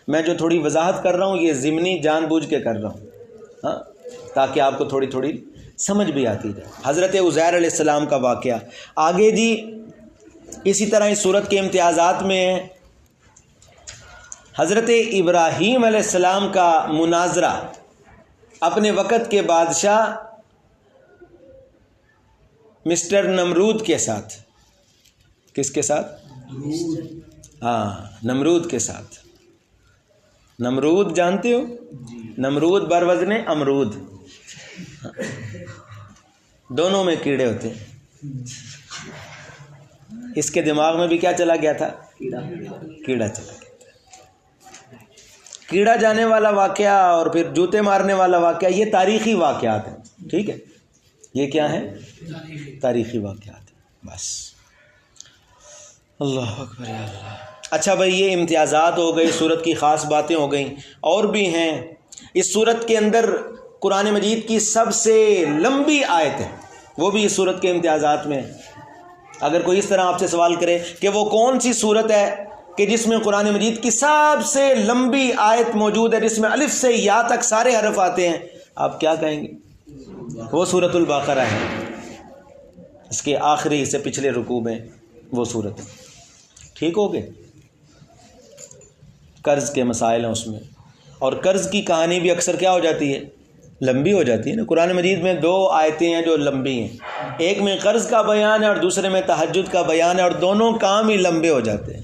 میں جو تھوڑی وضاحت کر رہا ہوں یہ ضمنی جان بوجھ کے کر رہا ہوں، ہاں، تاکہ آپ کو تھوڑی تھوڑی سمجھ بھی آتی جائے۔ حضرت عزیر علیہ السلام کا واقعہ آگے جی، اسی طرح اس صورت کے امتیازات میں ہے حضرت ابراہیم علیہ السلام کا مناظرہ اپنے وقت کے بادشاہ مسٹر نمرود کے ساتھ۔ کس کے ساتھ؟ ہاں، نمرود کے ساتھ۔ نمرود جانتے ہو؟ نمرود بروزن امرود، دونوں میں کیڑے ہوتے ہیں۔ اس کے دماغ میں بھی کیا چلا گیا تھا؟ کیڑا چلا گیا تھا۔ کیڑا جانے والا واقعہ اور پھر جوتے مارنے والا واقعہ، یہ تاریخی واقعات ہیں، ٹھیک ہے؟ یہ کیا ہیں؟ تاریخی واقعات ہیں، بس۔ اللہ اکبر یا اللہ۔ اچھا بھائی، یہ امتیازات ہو گئی، سورت کی خاص باتیں ہو گئیں، اور بھی ہیں۔ اس سورت کے اندر قرآن مجید کی سب سے لمبی آیت ہے، وہ بھی اس سورت کے امتیازات میں ہے۔ اگر کوئی اس طرح آپ سے سوال کرے کہ وہ کون سی سورت ہے کہ جس میں قرآن مجید کی سب سے لمبی آیت موجود ہے، جس میں الف سے یا تک سارے حرف آتے ہیں، آپ کیا کہیں گے؟ وہ سورۃ البقرہ ہے، اس کے آخری سے پچھلے رکوع میں وہ سورت ہے۔ ٹھیک ہو گئے؟ قرض کے مسائل ہیں اس میں، اور قرض کی کہانی بھی اکثر کیا ہو جاتی ہے؟ لمبی ہو جاتی ہے نا۔ قرآن مجید میں 2 آیتیں ہیں جو لمبی ہیں، ایک میں قرض کا بیان ہے اور دوسرے میں تہجد کا بیان ہے، اور دونوں کام ہی لمبے ہو جاتے ہیں۔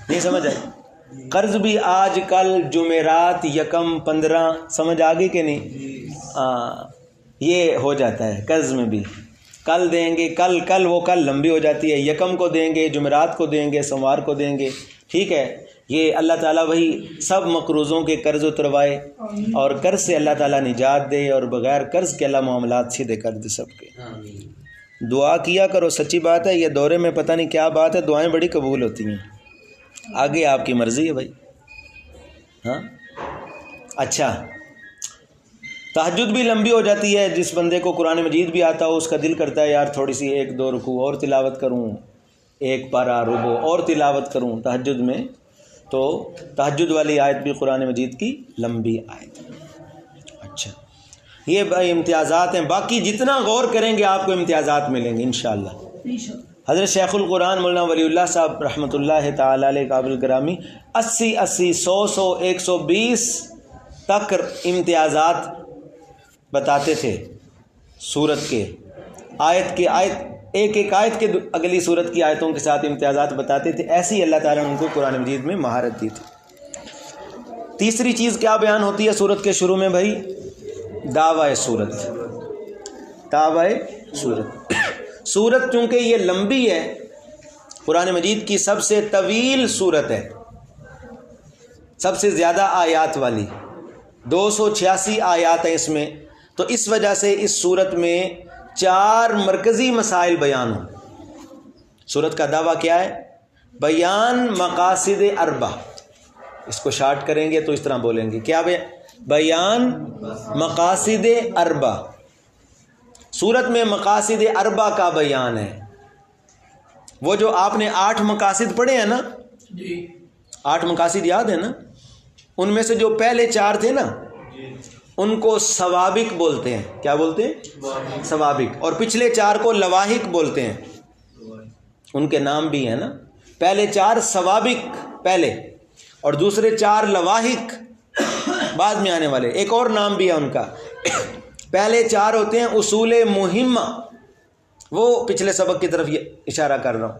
نہیں سمجھ آئی؟ قرض بھی آج کل جمعرات 1 15 سمجھ آ گئی کہ نہیں؟ یہ ہو جاتا ہے قرض میں بھی، کل دیں گے، کل وہ کل لمبی ہو جاتی ہے، 1 کو دیں گے، جمعرات کو دیں گے، سوموار کو دیں گے، ٹھیک ہے؟ یہ اللہ تعالیٰ وہی سب مقروضوں کے قرض اتروائے اور قرض سے اللہ تعالیٰ نجات دے، اور بغیر قرض کے اللہ معاملات سیدھے کر دے سب کے۔ دعا کیا کرو، سچی بات ہے، یہ دورے میں پتہ نہیں کیا بات ہے، دعائیں بڑی قبول ہوتی ہیں، آگے آپ کی مرضی ہے بھائی. ہاں اچھا، تہجد بھی لمبی ہو جاتی ہے. جس بندے کو قرآن مجید بھی آتا ہو اس کا دل کرتا ہے یار تھوڑی سی 1-2 رکوع اور تلاوت کروں، 1 پارہ ربع اور تلاوت کروں تہجد میں. تو تہجد والی آیت بھی قرآن مجید کی لمبی آیت ہے. اچھا، یہ بھائی امتیازات ہیں، باقی جتنا غور کریں گے آپ کو امتیازات ملیں گے انشاءاللہ. حضرت شیخ القرآن مولانا ولی اللہ صاحب رحمۃ اللہ تعالی علیہ قابل گرامی 80 100 120 تک امتیازات بتاتے تھے سورت کے، آیت ایک آیت کے اگلی سورت کی آیتوں کے ساتھ امتیازات بتاتے تھے. ایسی ہی اللہ تعالیٰ نے ان کو قرآن مجید میں مہارت دی تھی. تیسری چیز کیا بیان ہوتی ہے سورت کے شروع میں بھائی؟ دعوی سورت. دعوی سورت. سورت چونکہ یہ لمبی ہے، قرآن مجید کی سب سے طویل سورت ہے، سب سے زیادہ آیات والی، 286 آیات ہیں اس میں. تو اس وجہ سے اس سورت میں 4 مرکزی مسائل بیان ہوں. سورت کا دعویٰ کیا ہے؟ بیان مقاصد اربع. اس کو شارٹ کریں گے تو اس طرح بولیں گے، کیا بیان مقاصد اربع. سورت میں مقاصد اربع کا بیان ہے. وہ جو آپ نے 8 مقاصد پڑھے ہیں نا، 8 مقاصد یاد ہے نا، ان میں سے جو پہلے 4 تھے نا ان کو سوابق بولتے ہیں. کیا بولتے ہیں؟ سوابق. اور پچھلے 4 کو لواحق بولتے ہیں. ان کے نام بھی ہیں نا، پہلے 4 سوابق پہلے اور دوسرے 4 لواحق بعد میں آنے والے. ایک اور نام بھی ہے ان کا. پہلے 4 ہوتے ہیں اصول مہمہ، وہ پچھلے سبق کی طرف یہ اشارہ کر رہا ہوں،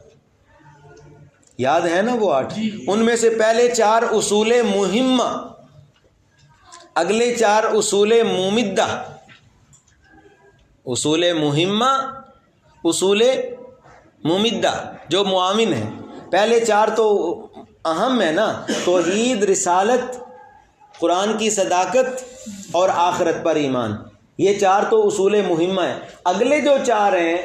یاد ہے نا وہ 8. ان میں سے پہلے 4 اصول مہمہ، اگلے 4 اصول ممدہ. اصول مہمہ، اصول ممدہ جو معاون ہیں. پہلے 4 تو اہم ہے نا، توحید، رسالت، قرآن کی صداقت اور آخرت پر ایمان. یہ 4 تو اصول مہمہ ہیں. اگلے جو 4 ہیں،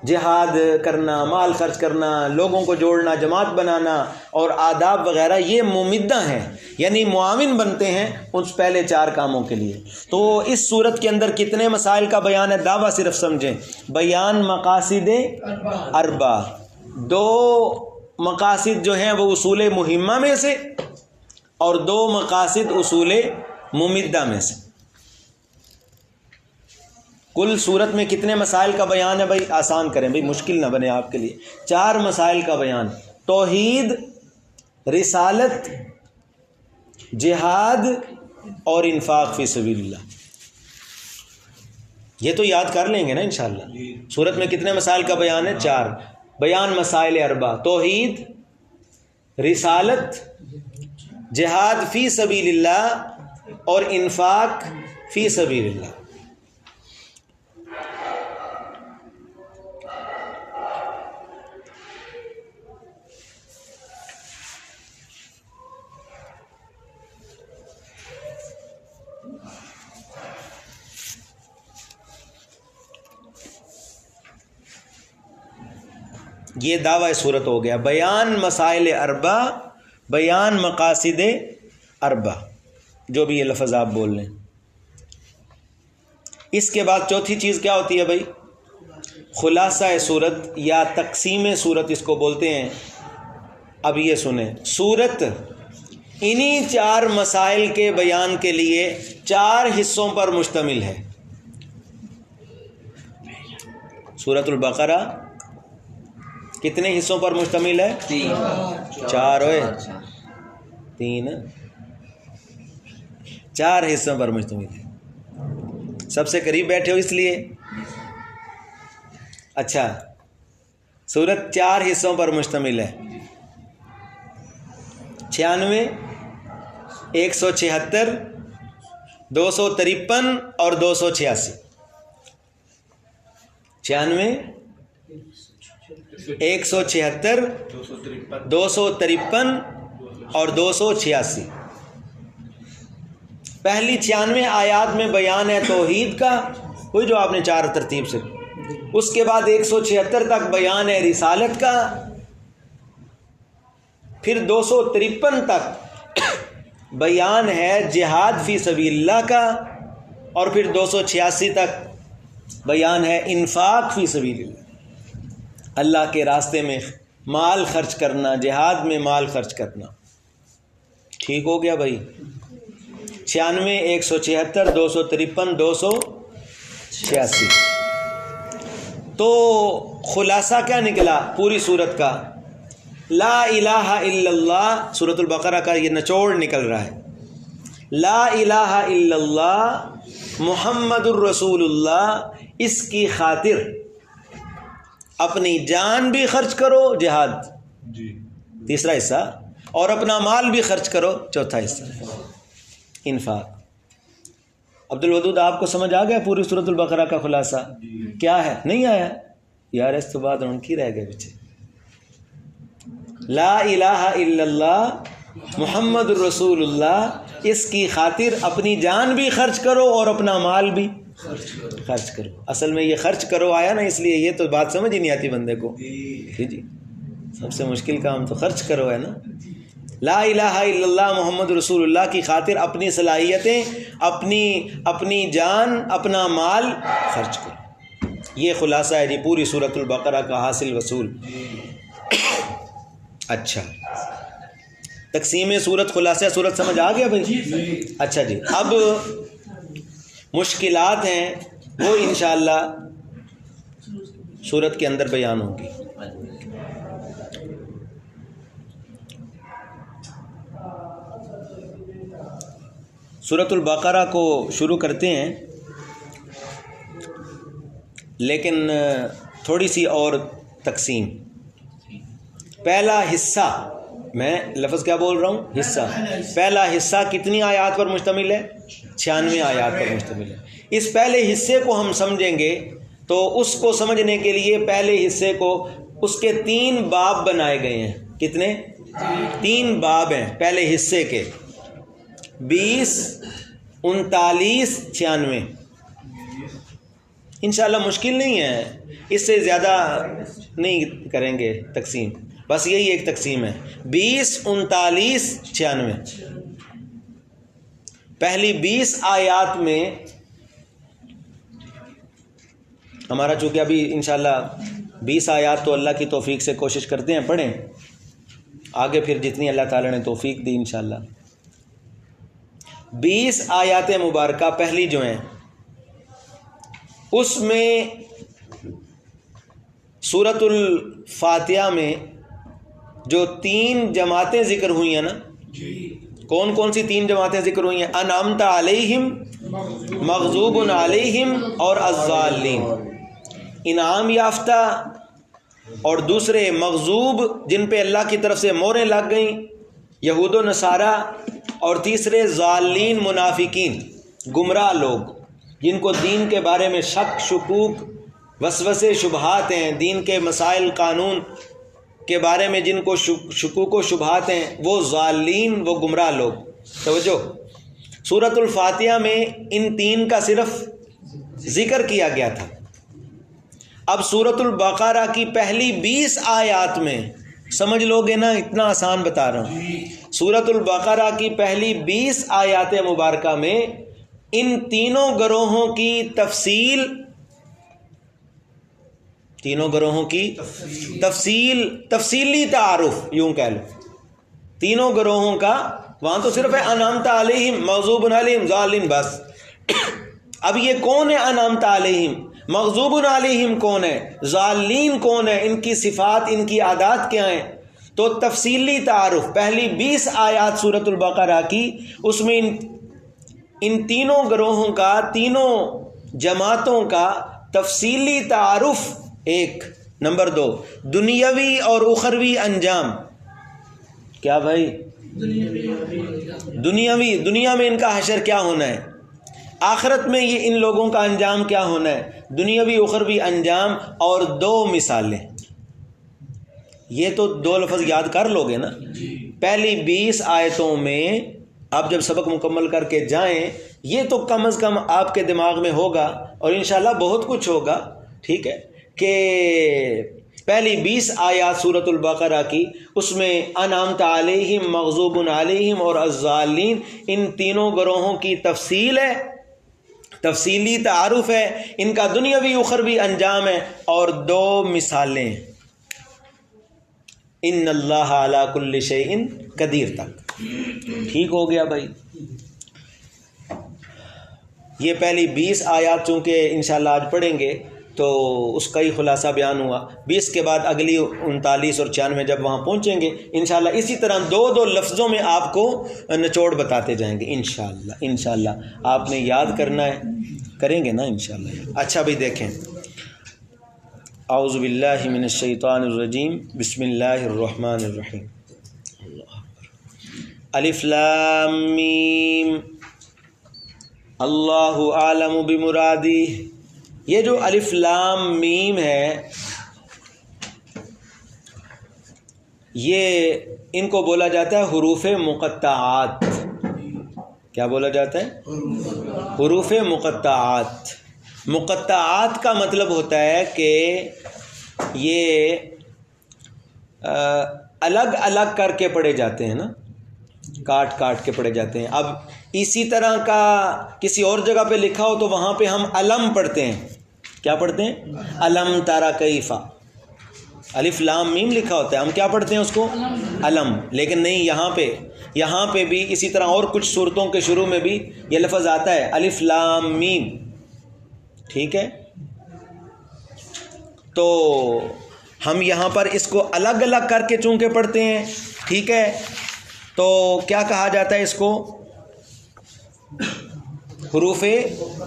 جہاد کرنا، مال خرچ کرنا، لوگوں کو جوڑنا، جماعت بنانا اور آداب وغیرہ، یہ ممدہ ہیں، یعنی معاون بنتے ہیں ان پہلے 4 کاموں کے لیے. تو اس صورت کے اندر کتنے مسائل کا بیان ہے؟ دعویٰ صرف سمجھیں، بیان مقاصد اربع. 2 مقاصد جو ہیں وہ اصول مہمہ میں سے اور 2 مقاصد اصول ممدہ میں سے. کل صورت میں کتنے مسائل کا بیان ہے بھائی؟ آسان کریں بھائی، مشکل نہ بنے آپ کے لیے. 4 مسائل کا بیان: توحید، رسالت، جہاد اور انفاق فی سبیل اللہ. یہ تو یاد کر لیں گے نا انشاءاللہ. صورت میں کتنے مسائل کا بیان ہے؟ 4. بیان مسائل اربع: توحید، رسالت، جہاد فی سبیل اللہ اور انفاق فی سبیل اللہ. یہ دعوی صورت ہو گیا، بیان مسائل اربع، بیان مقاصد اربع، جو بھی یہ لفظ آپ بول لیں. اس کے بعد چوتھی چیز کیا ہوتی ہے بھائی؟ خلاصہ صورت یا تقسیم صورت اس کو بولتے ہیں. اب یہ سنیں، صورت انہی 4 مسائل کے بیان کے لیے 4 حصوں پر مشتمل ہے. سورۃ البقرہ کتنے حصوں پر مشتمل ہے؟ 4 ہوئے 3 4 حصوں پر مشتمل ہے. سب سے قریب بیٹھے ہو اس لیے. اچھا، سورت 4 حصوں پر مشتمل ہے. 96 176 253 اور 286. 96 176 253 اور 286. پہلی 96 آیات میں بیان ہے توحید کا، وہی جو آپ نے 4 ترتیب سے. اس کے بعد 176 تک بیان ہے رسالت کا، پھر 253 تک بیان ہے جہاد فی سبیل اللہ کا، اور پھر 286 تک بیان ہے انفاق فی سبیل اللہ، اللہ کے راستے میں مال خرچ کرنا، جہاد میں مال خرچ کرنا. ٹھیک ہو گیا بھائی؟ 96 176 253 286. تو خلاصہ کیا نکلا پوری صورت کا؟ لا الہ الا اللہ. سورۃ البقرہ کا یہ نچوڑ نکل رہا ہے. لا الہ الا اللہ محمد الرسول اللہ، اس کی خاطر اپنی جان بھی خرچ کرو، جہاد تیسرا حصہ، اور اپنا مال بھی خرچ کرو، چوتھا حصہ انفاق. عبد الودود آپ کو سمجھ آ گیا پوری سورۃ البقرہ کا خلاصہ کیا ہے؟ نہیں آیا یار، اس تو بعد ان کی رہ گئے پیچھے. لا الہ الا اللہ محمد الرسول اللہ، اس کی خاطر اپنی جان بھی خرچ کرو اور اپنا مال بھی خرچ کرو. اصل میں یہ خرچ کرو آیا نا، اس لیے یہ تو بات سمجھ ہی نہیں آتی بندے کو. جی سب سے مشکل کام تو خرچ کرو ہے نا. لا الہ الا اللہ محمد رسول اللہ کی خاطر اپنی صلاحیتیں، اپنی جان، اپنا مال خرچ کرو. یہ خلاصہ ہے جی پوری سورۃ البقرہ کا حاصل وصول. اچھا، تقسیم صورت، خلاصہ صورت سمجھ آ گیا بھائی؟ اچھا جی، اب مشکلات ہیں وہ انشاءاللہ صورت کے اندر بیان ہوں گی. سورۃ البقرہ کو شروع کرتے ہیں، لیکن تھوڑی سی اور تقسیم. پہلا حصہ، میں لفظ کیا بول رہا ہوں؟ حصہ. پہلا حصہ کتنی آیات پر مشتمل ہے؟ 96 آیات پر مشتمل ہے. اس پہلے حصے کو ہم سمجھیں گے تو اس کو سمجھنے کے لیے پہلے حصے کو، اس کے 3 باب بنائے گئے ہیں. کتنے؟ 3 باب ہیں پہلے حصے کے، 20 39 96. انشاءاللہ مشکل نہیں ہے، اس سے زیادہ نہیں کریں گے تقسیم، بس یہی ایک تقسیم ہے. 20 39 96. پہلی 20 آیات میں ہمارا، چونکہ ابھی انشاءاللہ 20 آیات تو اللہ کی توفیق سے کوشش کرتے ہیں پڑھیں، آگے پھر جتنی اللہ تعالیٰ نے توفیق دی انشاءاللہ. 20 آیات مبارکہ پہلی جو ہیں، اس میں سورۃ الفاتحہ میں جو 3 جماعتیں ذکر ہوئی ہیں نا، کون کون سی 3 جماعتیں ذکر ہوئی ہیں؟ انعمت علیہم، مغضوب علیہم اور الضالین. انعام یافتہ اور دوسرے مغضوب، جن پہ اللہ کی طرف سے موریں لگ گئیں، یہود و نصارہ، اور تیسرے ضالین، منافقین، گمراہ لوگ جن کو دین کے بارے میں شک، شکوک، وسوسے، شبہات ہیں، دین کے مسائل، قانون کے بارے میں جن کو شکوک و شبہات ہیں، وہ ضالین، وہ گمراہ لوگ. توجہ، سورۃ الفاتحہ میں ان 3 کا صرف ذکر کیا گیا تھا. اب سورۃ البقرہ کی پہلی 20 آیات میں سمجھ لو گے نا، اتنا آسان بتا رہا ہوں. سورۃ البقرہ کی پہلی 20 آیات مبارکہ میں ان تینوں گروہوں کی تفصیل، تینوں گروہوں کی تفصیلی تعارف یوں کہہ لو. تینوں گروہوں کا وہاں تو صرف ہے انعمت علیہم، مغضوب علیہم، ضالین، بس. اب یہ کون ہے انعمت علیہم، مغضوب علیہم کون ہے، ضالین کون ہے، ان کی صفات، ان کی عادات کیا ہیں؟ تو تفصیلی تعارف پہلی 20 آیات سورۃ البقرہ کی، اس میں ان تینوں گروہوں کا، تینوں جماعتوں کا تفصیلی تعارف. ایک نمبر 2، دنیاوی اور اخروی انجام. کیا بھائی؟ دنیاوی، دنیا میں ان کا حشر کیا ہونا ہے، آخرت میں یہ ان لوگوں کا انجام کیا ہونا ہے، دنیاوی اخروی انجام. اور 2 مثالیں. یہ تو 2 لفظ یاد کر لو گے نا. پہلی 20 آیتوں میں آپ جب سبق مکمل کر کے جائیں، یہ تو کم از کم آپ کے دماغ میں ہوگا، اور انشاءاللہ بہت کچھ ہوگا، ٹھیک ہے، کہ پہلی 20 آیات سورۃ البقرہ کی، اس میں انعمت علیہم، مغضوب علیہم اور الضالین، ان تینوں گروہوں کی تفصیل ہے، تفصیلی تعارف ہے، ان کا دنیاوی اخروی انجام ہے، اور 2 مثالیں، ان اللہ علی کل شیء قدیر تک۔ ٹھیک ہو گیا بھائی؟ یہ پہلی 20 آیات چونکہ انشاءاللہ آج پڑھیں گے تو اس کا ہی خلاصہ بیان ہوا۔ 20 کے بعد اگلی 39 اور 96 جب وہاں پہنچیں گے انشاءاللہ اسی طرح 2 لفظوں میں آپ کو نچوڑ بتاتے جائیں گے انشاءاللہ آپ نے یاد کرنا ہے، کریں گے نا انشاءاللہ۔ اچھا بھائی دیکھیں، اعوذ باللہ من الشیطان الرجیم، بسم اللہ الرحمن الرحیم، الف لام میم، اللہ اعلم بمرادی۔ یہ جو الف لام میم ہے، یہ ان کو بولا جاتا ہے حروف مقطعات۔ کیا بولا جاتا ہے؟ حروف مقطعات۔ مقطعات کا مطلب ہوتا ہے کہ یہ الگ الگ کر کے پڑھے جاتے ہیں نا، کاٹ کاٹ کے پڑھے جاتے ہیں۔ اب اسی طرح کا کسی اور جگہ پہ لکھا ہو تو وہاں پہ ہم علم پڑھتے ہیں۔ کیا پڑھتے ہیں؟ علم ترى کیف، الف لام میم لکھا ہوتا ہے، ہم کیا پڑھتے ہیں اس کو؟ علم۔ لیکن نہیں، یہاں پہ بھی اسی طرح اور کچھ صورتوں کے شروع میں بھی یہ لفظ آتا ہے، الف لام میم، ٹھیک ہے؟ تو ہم یہاں پر اس کو الگ الگ کر کے چونکہ پڑھتے ہیں، ٹھیک ہے، تو کیا کہا جاتا ہے اس کو؟ حروف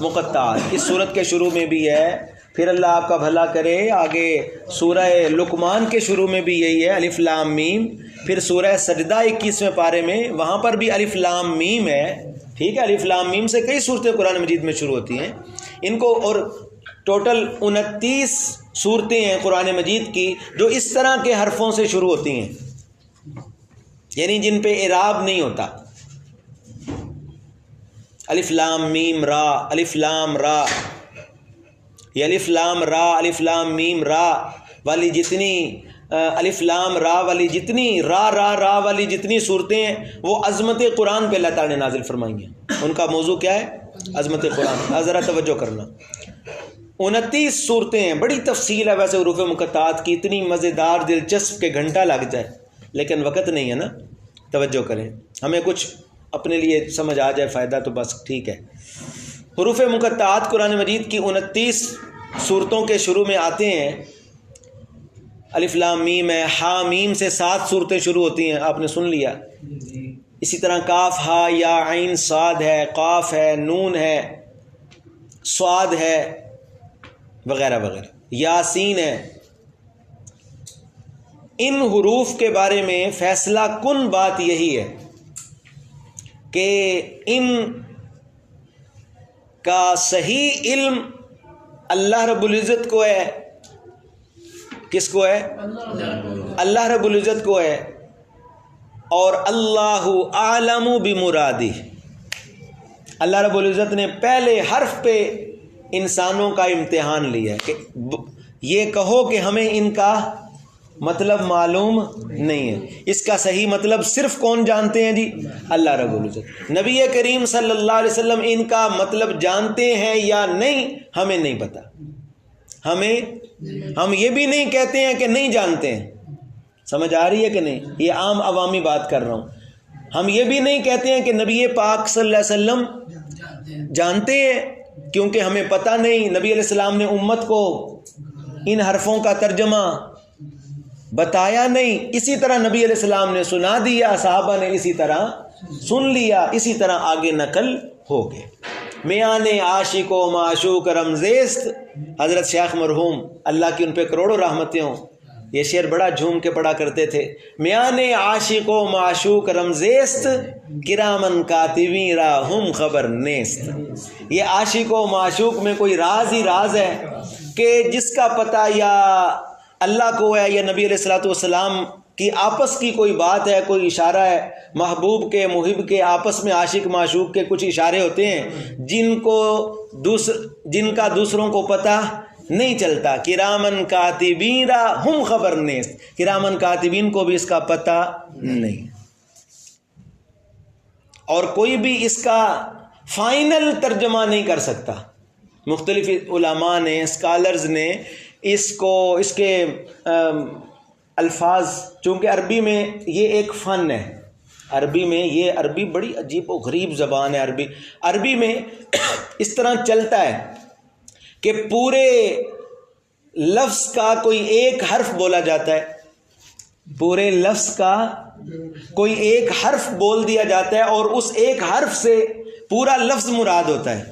مقطعات۔ اس صورت کے شروع میں بھی ہے، پھر اللہ آپ کا بھلا کرے آگے سورہ لقمان کے شروع میں بھی یہی ہے، الف لام میم۔ پھر سورہ سجدہ 21ویں پارے میں وہاں پر بھی الف لام میم ہے، ٹھیک ہے؟ الف لام میم سے کئی صورتیں قرآن مجید میں شروع ہوتی ہیں ان کو، اور ٹوٹل 29 صورتیں ہیں قرآن مجید کی جو اس طرح کے حرفوں سے شروع ہوتی ہیں، یعنی جن پہ اعراب نہیں ہوتا۔ الف لام میم را، الف لام را، یہ الف لام را، الف لام میم را والی جتنی الف لام را والی جتنی را والی جتنی صورتیں ہیں وہ عظمت قرآن پہ اللہ تعالیٰ نے نازل فرمائی ہیں۔ ان کا موضوع کیا ہے؟ عظمت قرآن۔ ذرا توجہ کرنا، 29 صورتیں ہیں، بڑی تفصیل ہے ویسے حروف مقطعات کی، اتنی مزیدار دلچسپ کہ گھنٹہ لگ جائے، لیکن وقت نہیں ہے نا، توجہ کریں، ہمیں کچھ اپنے لیے سمجھ آ جائے فائدہ تو بس ٹھیک ہے۔ حروف مقطعات قرآن مجید کی 29 صورتوں کے شروع میں آتے ہیں۔ الف لام میم ہے، ہا میم سے 7 صورتیں شروع ہوتی ہیں، آپ نے سن لیا۔ اسی طرح کاف ہا یا عین صاد ہے، قاف ہے، نون ہے، صاد ہے، وغیرہ وغیرہ، یاسین ہے۔ ان حروف کے بارے میں فیصلہ کن بات یہی ہے کہ ان کا صحیح علم اللہ رب العزت کو ہے۔ کس کو ہے؟ اللہ رب العزت کو ہے، اور اللہ اعلم بمرادہ، اللہ رب العزت نے پہلے حرف پہ انسانوں کا امتحان لیا ہے کہ یہ کہو کہ ہمیں ان کا مطلب معلوم نہیں ہے، اس کا صحیح مطلب صرف کون جانتے ہیں جی؟ اللہ رب العزت۔ نبی کریم صلی اللہ علیہ وسلم ان کا مطلب جانتے ہیں یا نہیں ہمیں نہیں پتہ، ہم یہ بھی نہیں کہتے ہیں کہ نہیں جانتے ہیں، سمجھ آ رہی ہے کہ نہیں؟ یہ عام عوامی بات کر رہا ہوں۔ ہم یہ بھی نہیں کہتے ہیں کہ نبی پاک صلی اللہ علیہ وسلم جانتے ہیں، کیونکہ ہمیں پتہ نہیں، نبی علیہ السلام نے امت کو ان حرفوں کا ترجمہ بتایا نہیں، اسی طرح نبی علیہ السلام نے سنا دیا، صحابہ نے اسی طرح سن لیا، اسی طرح آگے نقل ہو گئے۔ میان عاشق و معشوق رمزیست، حضرت شیخ مرحوم اللہ کی ان پہ کروڑوں رحمتیں ہوں، یہ شعر بڑا جھوم کے پڑھا کرتے تھے۔ میان عاشق و معشوق رمزیست، کرامن کاتبین را ہم خبر نیست۔ یہ عاشق و معشوق میں کوئی راز ہی راز ہے کہ جس کا پتہ یا اللہ کو ہے یا نبی علیہ الصلوۃ والسلام کی آپس کی کوئی بات ہے، کوئی اشارہ ہے، محبوب کے محب کے آپس میں عاشق معشوق کے کچھ اشارے ہوتے ہیں جن کا دوسروں کو پتہ نہیں چلتا. کرامن کاتبین ہم خبر نیست، کرامن کاتبین کو بھی اس کا پتہ نہیں، اور کوئی بھی اس کا فائنل ترجمہ نہیں کر سکتا. مختلف علماء نے، اسکالرز نے اس کے الفاظ، چونکہ عربی میں یہ ایک فن ہے، عربی بڑی عجیب و غریب زبان ہے. عربی میں اس طرح چلتا ہے کہ پورے لفظ کا کوئی ایک حرف بولا جاتا ہے، پورے لفظ کا کوئی ایک حرف بول دیا جاتا ہے، اور اس ایک حرف سے پورا لفظ مراد ہوتا ہے.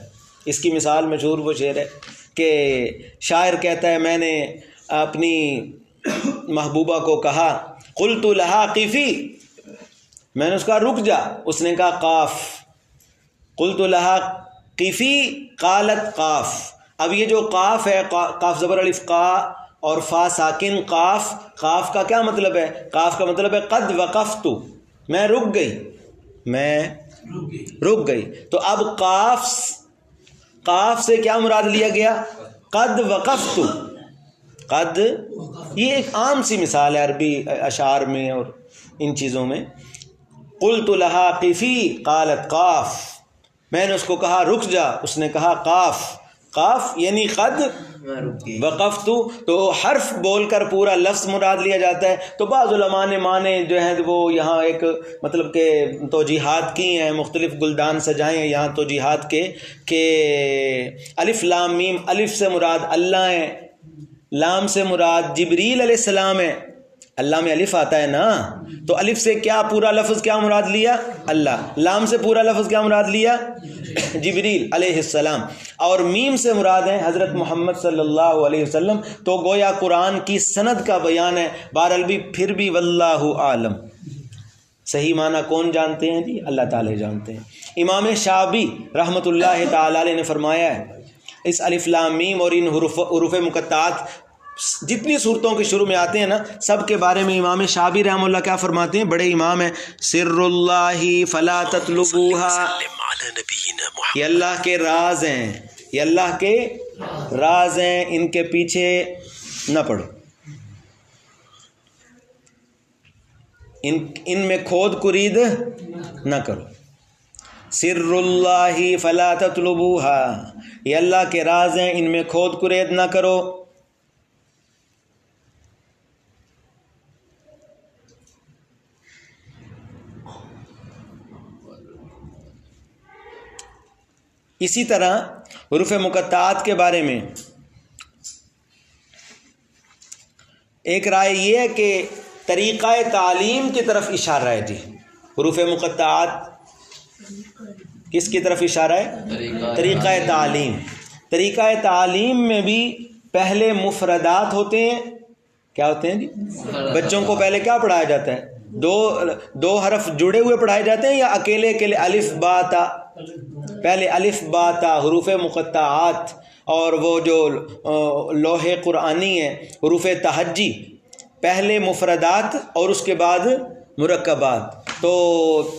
اس کی مثال مشہور وہ شعر ہے کہ شاعر کہتا ہے، میں نے اپنی محبوبہ کو کہا قلت لہا قفی، میں نے اس کا رک جا، اس نے کہا قاف. قلت لہا قفی قالت قاف. اب یہ جو قاف ہے، قاف زبر الف قا اور فا ساکن قاف، قاف کا کیا مطلب ہے؟ قاف کا مطلب ہے قد وقفت، میں رک گئی. تو اب قاف سے کیا مراد لیا گیا؟ قد وقفت. قد، یہ ایک عام سی مثال ہے عربی اشعار میں اور ان چیزوں میں. قلت لہا قفی قالت قاف، میں نے اس کو کہا رک جا، اس نے کہا قاف. قاف یعنی قد وقفت، تو حرف بول کر پورا لفظ مراد لیا جاتا ہے. تو بعض علماء نے معنی جو ہیں وہ یہاں ایک مطلب کہ توجیحات کی ہیں، مختلف گلدان سجائے ہیں یہاں توجیحات کے، کہ الف لام میم، الف سے مراد اللہ ہیں، لام سے مراد جبریل علیہ السلام ہے. اللہ میں الف آتا ہے نا، تو الف سے کیا پورا لفظ کیا مراد لیا؟ اللہ. لام سے پورا لفظ کیا مراد لیا؟ جبریل علیہ السلام. اور میم سے مراد ہے حضرت محمد صلی اللہ علیہ وسلم. تو گویا قرآن کی سند کا بیان ہے. بہرحال بھی پھر بھی واللہ عالم، صحیح معنی کون جانتے ہیں جی؟ اللہ تعالی جانتے ہیں. امام شعبی رحمۃ اللہ تعالی علیہ نے فرمایا ہے اس الف لام میم اور ان حروف مقطعات جتنی صورتوں کے شروع میں آتے ہیں نا، سب کے بارے میں امام شعبی رحمہ اللہ کیا فرماتے ہیں؟ بڑے امام ہیں. سر اللہ فلا تطلبوها، یہ اللہ کے راز ہیں، یہ اللہ کے راز ہیں، ان کے پیچھے نہ پڑو، ان میں کھود کرید نہ کرو. سر اللہ فلا تطلبوها، یہ اللہ کے راز ہیں، ان میں کھود کرید نہ کرو. اسی طرح حروف مقطعات کے بارے میں ایک رائے یہ ہے کہ طریقہ تعلیم کی طرف اشارہ ہے. جی حروف مقطعات کس کی طرف اشارہ ہے؟ طریقہ تعلیم. طریقہ تعلیم میں بھی پہلے مفردات ہوتے ہیں. کیا ہوتے ہیں جی؟ بچوں کو پہلے کیا پڑھایا جاتا ہے؟ دو حرف جڑے ہوئے پڑھائے جاتے ہیں یا اکیلے الف با تا؟ پہلے الف با تا حروف مقطعات، اور وہ جو لوح قرآنی ہے حروف تہجی، پہلے مفردات اور اس کے بعد مرکبات. تو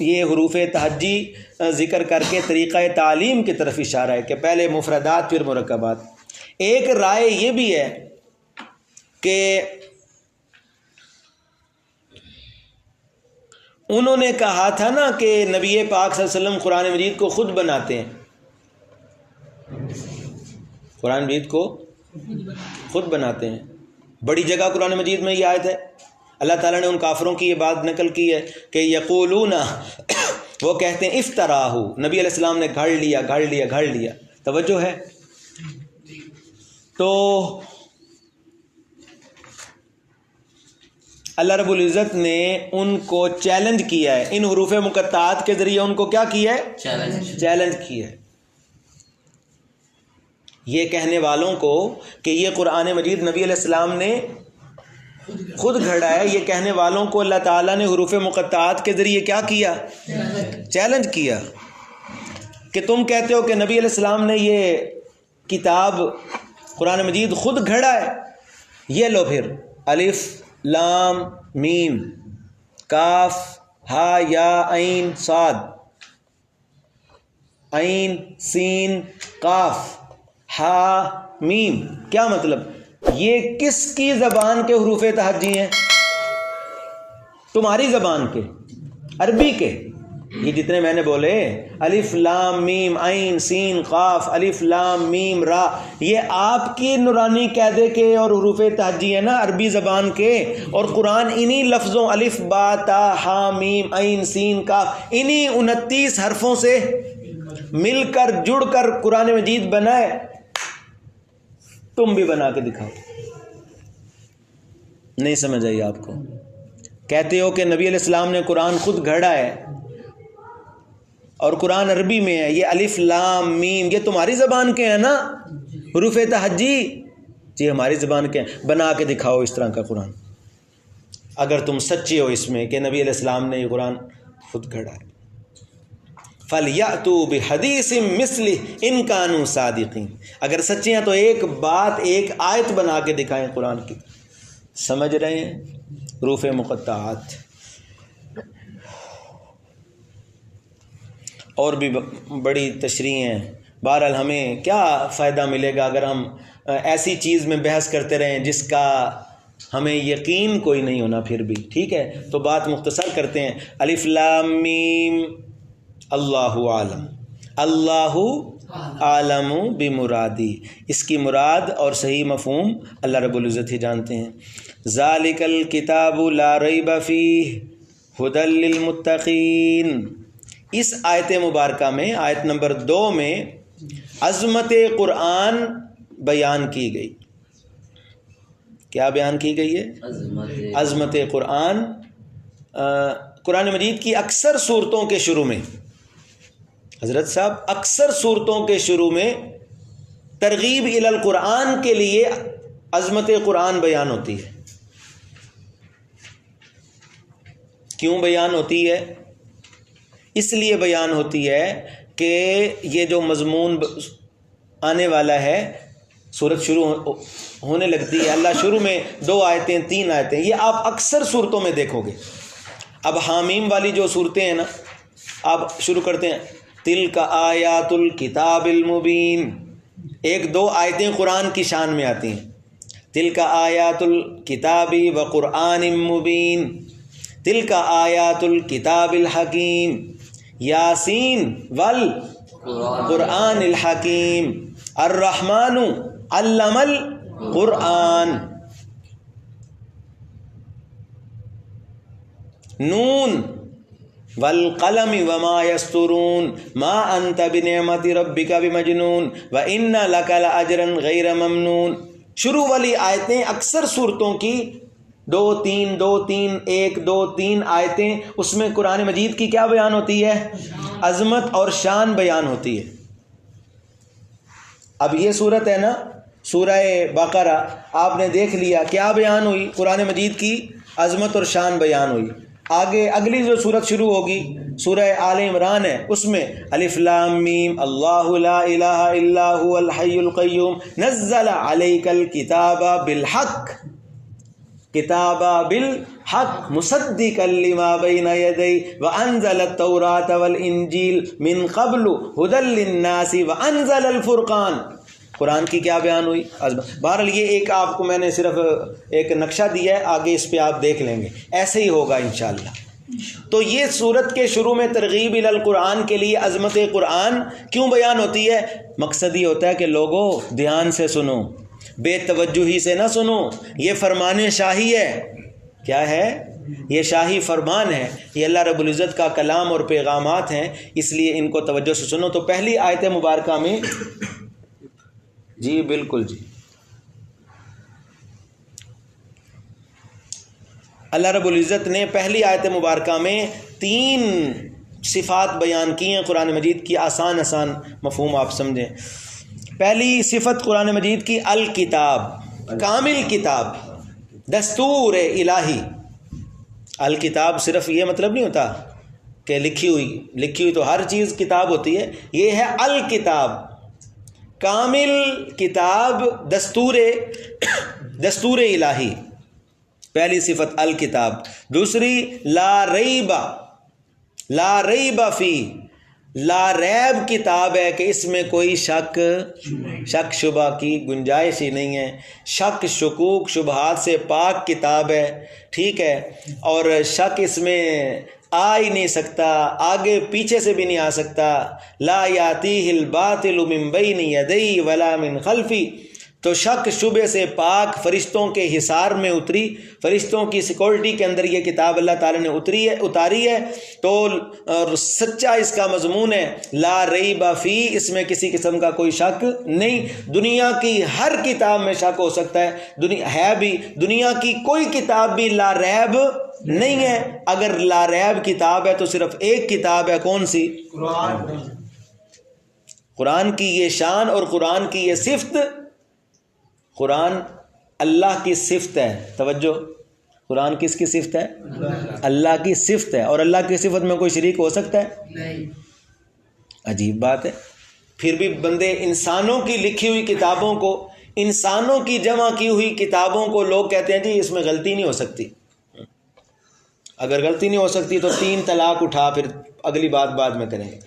یہ حروف تہجی ذکر کر کے طریقہ تعلیم کی طرف اشارہ ہے کہ پہلے مفردات پھر مرکبات. ایک رائے یہ بھی ہے کہ انہوں نے کہا تھا نا کہ نبی پاک صلی اللہ علیہ وسلم قرآن مجید کو خود بناتے ہیں، قرآن مجید کو خود بناتے ہیں. بڑی جگہ قرآن مجید میں یہ آیت ہے. اللہ تعالیٰ نے ان کافروں کی یہ بات نقل کی ہے کہ یقولون، وہ کہتے ہیں افطراہ، نبی علیہ السلام نے گھڑ لیا. توجہ ہے. تو اللہ رب العزت نے ان کو چیلنج کیا ہے، ان حروف مقطعات کے ذریعے ان کو کیا کیا ہے؟ چیلنج کیا ہے. یہ کہنے والوں کو کہ یہ قرآن مجید نبی علیہ السلام نے خود گھڑا ہے، یہ کہنے والوں کو اللہ تعالیٰ نے حروف مقطعات کے ذریعے کیا کیا؟ چیلنج کیا کہ تم کہتے ہو کہ نبی علیہ السلام نے یہ کتاب قرآن مجید خود گھڑا ہے. یہ لو پھر الف لام میم کاف ہا یا عین صاد عین سین قاف ہا میم. کیا مطلب؟ یہ کس کی زبان کے حروف تہجی ہیں؟ تمہاری زبان کے، عربی کے. یہ جتنے میں نے بولے الف لام میم عین سین قاف الف لام میم را، یہ آپ کی نورانی قاعدے کے اور حروف تہجی ہیں نا، عربی زبان کے. اور قرآن انہی لفظوں الف با تا ہا میم عین سین قاف انہی 29 حرفوں سے مل کر جڑ کر قرآن مجید بنا ہے. تم بھی بنا کے دکھاؤ. نہیں سمجھ آئی آپ کو؟ کہتے ہو کہ نبی علیہ السلام نے قرآن خود گھڑا ہے اور قرآن عربی میں ہے. یہ الف لام میم یہ تمہاری زبان کے ہیں نا حروف تہجی؟ جی ہماری زبان کے ہیں. بنا کے دکھاؤ اس طرح کا قرآن اگر تم سچے ہو اس میں کہ نبی علیہ السلام نے یہ قرآن خود گھڑا ہے. فَلْيَأْتُوا بِحَدِيثٍ مِثْلِهِ إِن كَانُوا صَادِقِينَ. اگر سچے ہیں تو ایک بات ایک آیت بنا کے دکھائیں قرآن کی. سمجھ رہے ہیں؟ حروف مقطعات. اور بھی بڑی تشریح ہیں. بہرحال ہمیں کیا فائدہ ملے گا اگر ہم ایسی چیز میں بحث کرتے رہیں جس کا ہمیں یقین کوئی نہیں ہونا پھر بھی. ٹھیک ہے تو بات مختصر کرتے ہیں. الف لام میم اللہ عالم، اللہ عالم بمرادی، اس کی مراد اور صحیح مفہوم اللہ رب العزت ہی جانتے ہیں. ذالک الکتاب لا ریب فیہ ھدی للمتقین. اس آیت مبارکہ میں آیت نمبر 2 میں عظمت قرآن بیان کی گئی. کیا بیان کی گئی ہے؟ عظمت قرآن. قرآن مجید کی اکثر صورتوں کے شروع میں حضرت صاحب اکثر صورتوں کے شروع میں ترغیب الی القرآن کے لیے عظمت قرآن بیان ہوتی ہے. کیوں بیان ہوتی ہے؟ اس لیے بیان ہوتی ہے کہ یہ جو مضمون آنے والا ہے، سورت شروع ہونے لگتی ہے، اللہ شروع میں 2 آیتیں 3 آیتیں، یہ آپ اکثر صورتوں میں دیکھو گے. اب حامیم والی جو صورتیں ہیں نا، آپ شروع کرتے ہیں تلک آیات الکتاب المبین. 1-2 آیتیں قرآن کی شان میں آتی ہیں. تلک آیات الکتاب و قرآن مبین، تلک آیات الکتاب الحکیم، یاسین والقرآن الحکیم، الرحمن علم القرآن، نون والقلم وما یسطرون ما انت بنعمت ربک بمجنون وان لک لاجرا غیر ممنون. شروع والی آیتیں اکثر صورتوں کی 2-3 2-3 1-2-3 آیتیں، اس میں قرآن مجید کی کیا بیان ہوتی ہے؟ عظمت اور شان بیان ہوتی ہے. اب یہ صورت ہے نا سورہ بقرہ، آپ نے دیکھ لیا کیا بیان ہوئی؟ قرآن مجید کی عظمت اور شان بیان ہوئی. آگے اگلی جو صورت شروع ہوگی سورہ آل عمران ہے، اس میں الف لام میم اللہ لا الہ الا هو الحی القیوم نزل علیک الکتاب بالحق، کتاب بالحق مصدقا لما بین یدی وانزل التوراۃ والانجیل من قبل ھدی للناس وانزل الفرقان. قرآن کی کیا بیان ہوئی؟ بہرحال یہ ایک آپ کو میں نے صرف ایک نقشہ دیا ہے، آگے اس پہ آپ دیکھ لیں گے، ایسے ہی ہوگا انشاءاللہ. تو یہ سورت کے شروع میں ترغیب الی القرآن کے لیے عظمت قرآن کیوں بیان ہوتی ہے؟ مقصد یہ ہوتا ہے کہ لوگوں دھیان سے سنو، بے توجہی سے نہ سنو. یہ فرمان شاہی ہے. کیا ہے؟ یہ شاہی فرمان ہے، یہ اللہ رب العزت کا کلام اور پیغامات ہیں، اس لیے ان کو توجہ سے سنو. تو پہلی آیت مبارکہ میں جی بالکل جی اللہ رب العزت نے پہلی آیت مبارکہ میں 3 صفات بیان کی ہیں قرآن مجید کی. آسان مفہوم آپ سمجھیں. پہلی صفت قرآن مجید کی الکتاب، کامل کتاب، دستور الہی. الکتاب صرف یہ مطلب نہیں ہوتا کہ لکھی ہوئی تو ہر چیز کتاب ہوتی ہے. یہ ہے الکتاب، کامل کتاب، دستور الہی. پہلی صفت الکتاب. دوسری لا ریب فی، لا ریب کتاب ہے کہ اس میں کوئی شک شبہ کی گنجائش ہی نہیں ہے. شک شکوک شبہات سے پاک کتاب ہے، ٹھیک ہے، اور شک اس میں آ ہی نہیں سکتا، آگے پیچھے سے بھی نہیں آ سکتا. لا یاتیہ الباطل من بین یدیہ ولا من خلفی. تو شک شبے سے پاک، فرشتوں کے حصار میں اتری، فرشتوں کی سیکورٹی کے اندر یہ کتاب اللہ تعالیٰ نے اتاری ہے. تو سچا اس کا مضمون ہے لا ریب فی، اس میں کسی قسم کا کوئی شک نہیں. دنیا کی ہر کتاب میں شک ہو سکتا ہے بھی، دنیا کی کوئی کتاب بھی لا ریب نہیں ہے. اگر لا ریب کتاب ہے تو صرف ایک کتاب ہے، کون سی؟ قرآن کی یہ شان اور قرآن کی یہ صفت. قرآن اللہ کی صفت ہے، توجہ، قرآن کس کی صفت ہے؟ اللہ کی صفت ہے. اور اللہ کی صفت میں کوئی شریک ہو سکتا ہے؟ نہیں. عجیب بات ہے. پھر بھی بندے انسانوں کی لکھی ہوئی کتابوں کو، انسانوں کی جمع کی ہوئی کتابوں کو لوگ کہتے ہیں جی اس میں غلطی نہیں ہو سکتی. اگر غلطی نہیں ہو سکتی تو 3 طلاق اٹھا، پھر اگلی بات بعد میں کریں گے.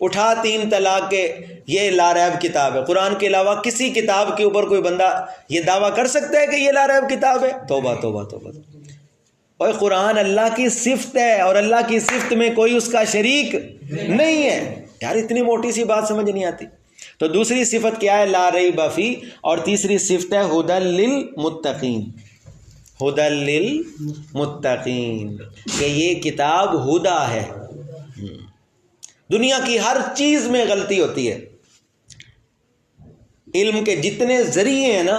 اٹھا 3 طلاق کے، یہ لا ریب کتاب ہے. قرآن کے علاوہ کسی کتاب کے اوپر کوئی بندہ یہ دعویٰ کر سکتا ہے کہ یہ لا ریب کتاب ہے؟ توبہ توبہ توبہ. اور قرآن اللہ کی صفت ہے، اور اللہ کی صفت میں کوئی اس کا شریک نہیں ہے. یار اتنی موٹی سی بات سمجھ نہیں آتی. تو دوسری صفت کیا ہے؟ لا ریب فی. اور تیسری صفت ہے ھدی للمتقین. ھدی للمتقین، کہ یہ کتاب ہدا ہے. دنیا کی ہر چیز میں غلطی ہوتی ہے. علم کے جتنے ذریعے ہیں نا،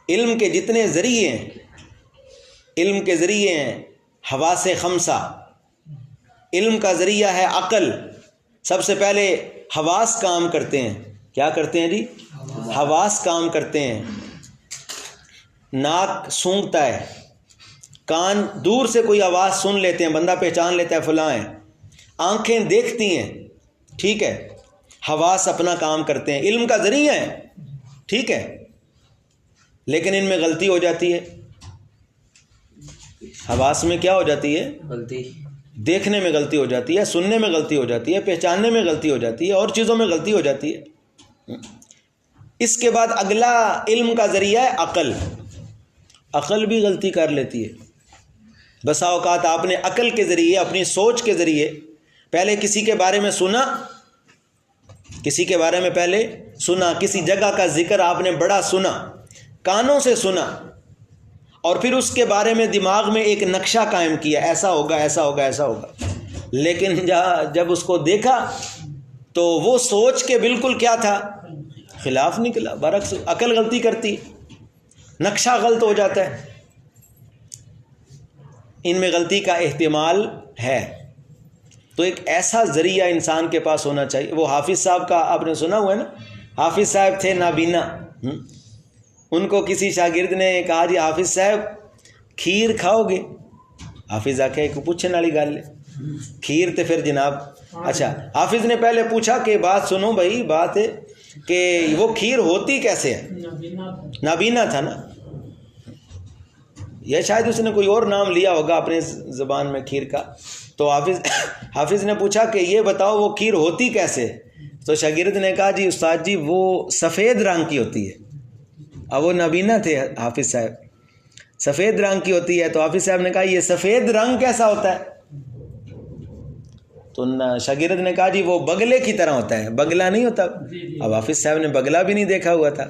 علم کے جتنے ذریعے ہیں، علم کے ذریعے ہیں حواس خمسہ. علم کا ذریعہ ہے عقل. سب سے پہلے حواس کام کرتے ہیں. کیا کرتے ہیں جی؟ حواس کام کرتے ہیں. ناک سونگھتا ہے، کان دور سے کوئی آواز سن لیتے ہیں، بندہ پہچان لیتا ہے فلاں ہے. آنکھیں دیکھتی ہیں، ٹھیک ہے. حواس اپنا کام کرتے ہیں، علم کا ذریعہ ہے، ٹھیک ہے. لیکن ان میں غلطی ہو جاتی ہے. حواس میں کیا ہو جاتی ہے؟ غلطی. دیکھنے میں غلطی ہو جاتی ہے، سننے میں غلطی ہو جاتی ہے، پہچاننے میں غلطی ہو جاتی ہے، اور چیزوں میں غلطی ہو جاتی ہے. اس کے بعد اگلا علم کا ذریعہ ہے عقل. عقل بھی غلطی کر لیتی ہے. بسا اوقات آپ نے عقل کے ذریعے، اپنی سوچ کے ذریعے پہلے کسی کے بارے میں سنا، کسی کے بارے میں پہلے سنا، کسی جگہ کا ذکر آپ نے بڑا سنا، کانوں سے سنا، اور پھر اس کے بارے میں دماغ میں ایک نقشہ قائم کیا، ایسا ہوگا ایسا ہوگا ایسا ہوگا. لیکن جب اس کو دیکھا تو وہ سوچ کے بالکل کیا تھا؟ خلاف نکلا. برعکس عقل غلطی کرتی، نقشہ غلط ہو جاتا ہے. ان میں غلطی کا احتمال ہے. تو ایک ایسا ذریعہ انسان کے پاس ہونا چاہیے. وہ حافظ صاحب کا آپ نے سنا ہوا ہے نا، حافظ صاحب تھے نابینا. ان کو کسی شاگرد نے کہا جی حافظ صاحب کھیر کھاؤ گے؟ حافظ آ کے ایک پوچھنے والی گل ہے، کھیر تے پھر جناب. اچھا، حافظ نے پہلے پوچھا کہ بات سنو بھائی، بات ہے کہ وہ کھیر ہوتی کیسے ہے؟ نابینا تھا نا، یا شاید اس نے کوئی اور نام لیا ہوگا اپنے زبان میں کھیر کا. تو حافظ نے پوچھا کہ یہ بتاؤ وہ کھیر ہوتی کیسے؟ تو شاگرد نے کہا جی استاد جی وہ سفید رنگ کی ہوتی ہے. اب وہ نابینا تھے حافظ صاحب، سفید رنگ کی ہوتی ہے. تو حافظ صاحب نے کہا یہ سفید رنگ کیسا ہوتا ہے؟ تو شاگرد نے کہا جی وہ بگلے کی طرح ہوتا ہے. بگلا نہیں ہوتا. اب حافظ صاحب نے بگلا بھی نہیں دیکھا ہوا تھا.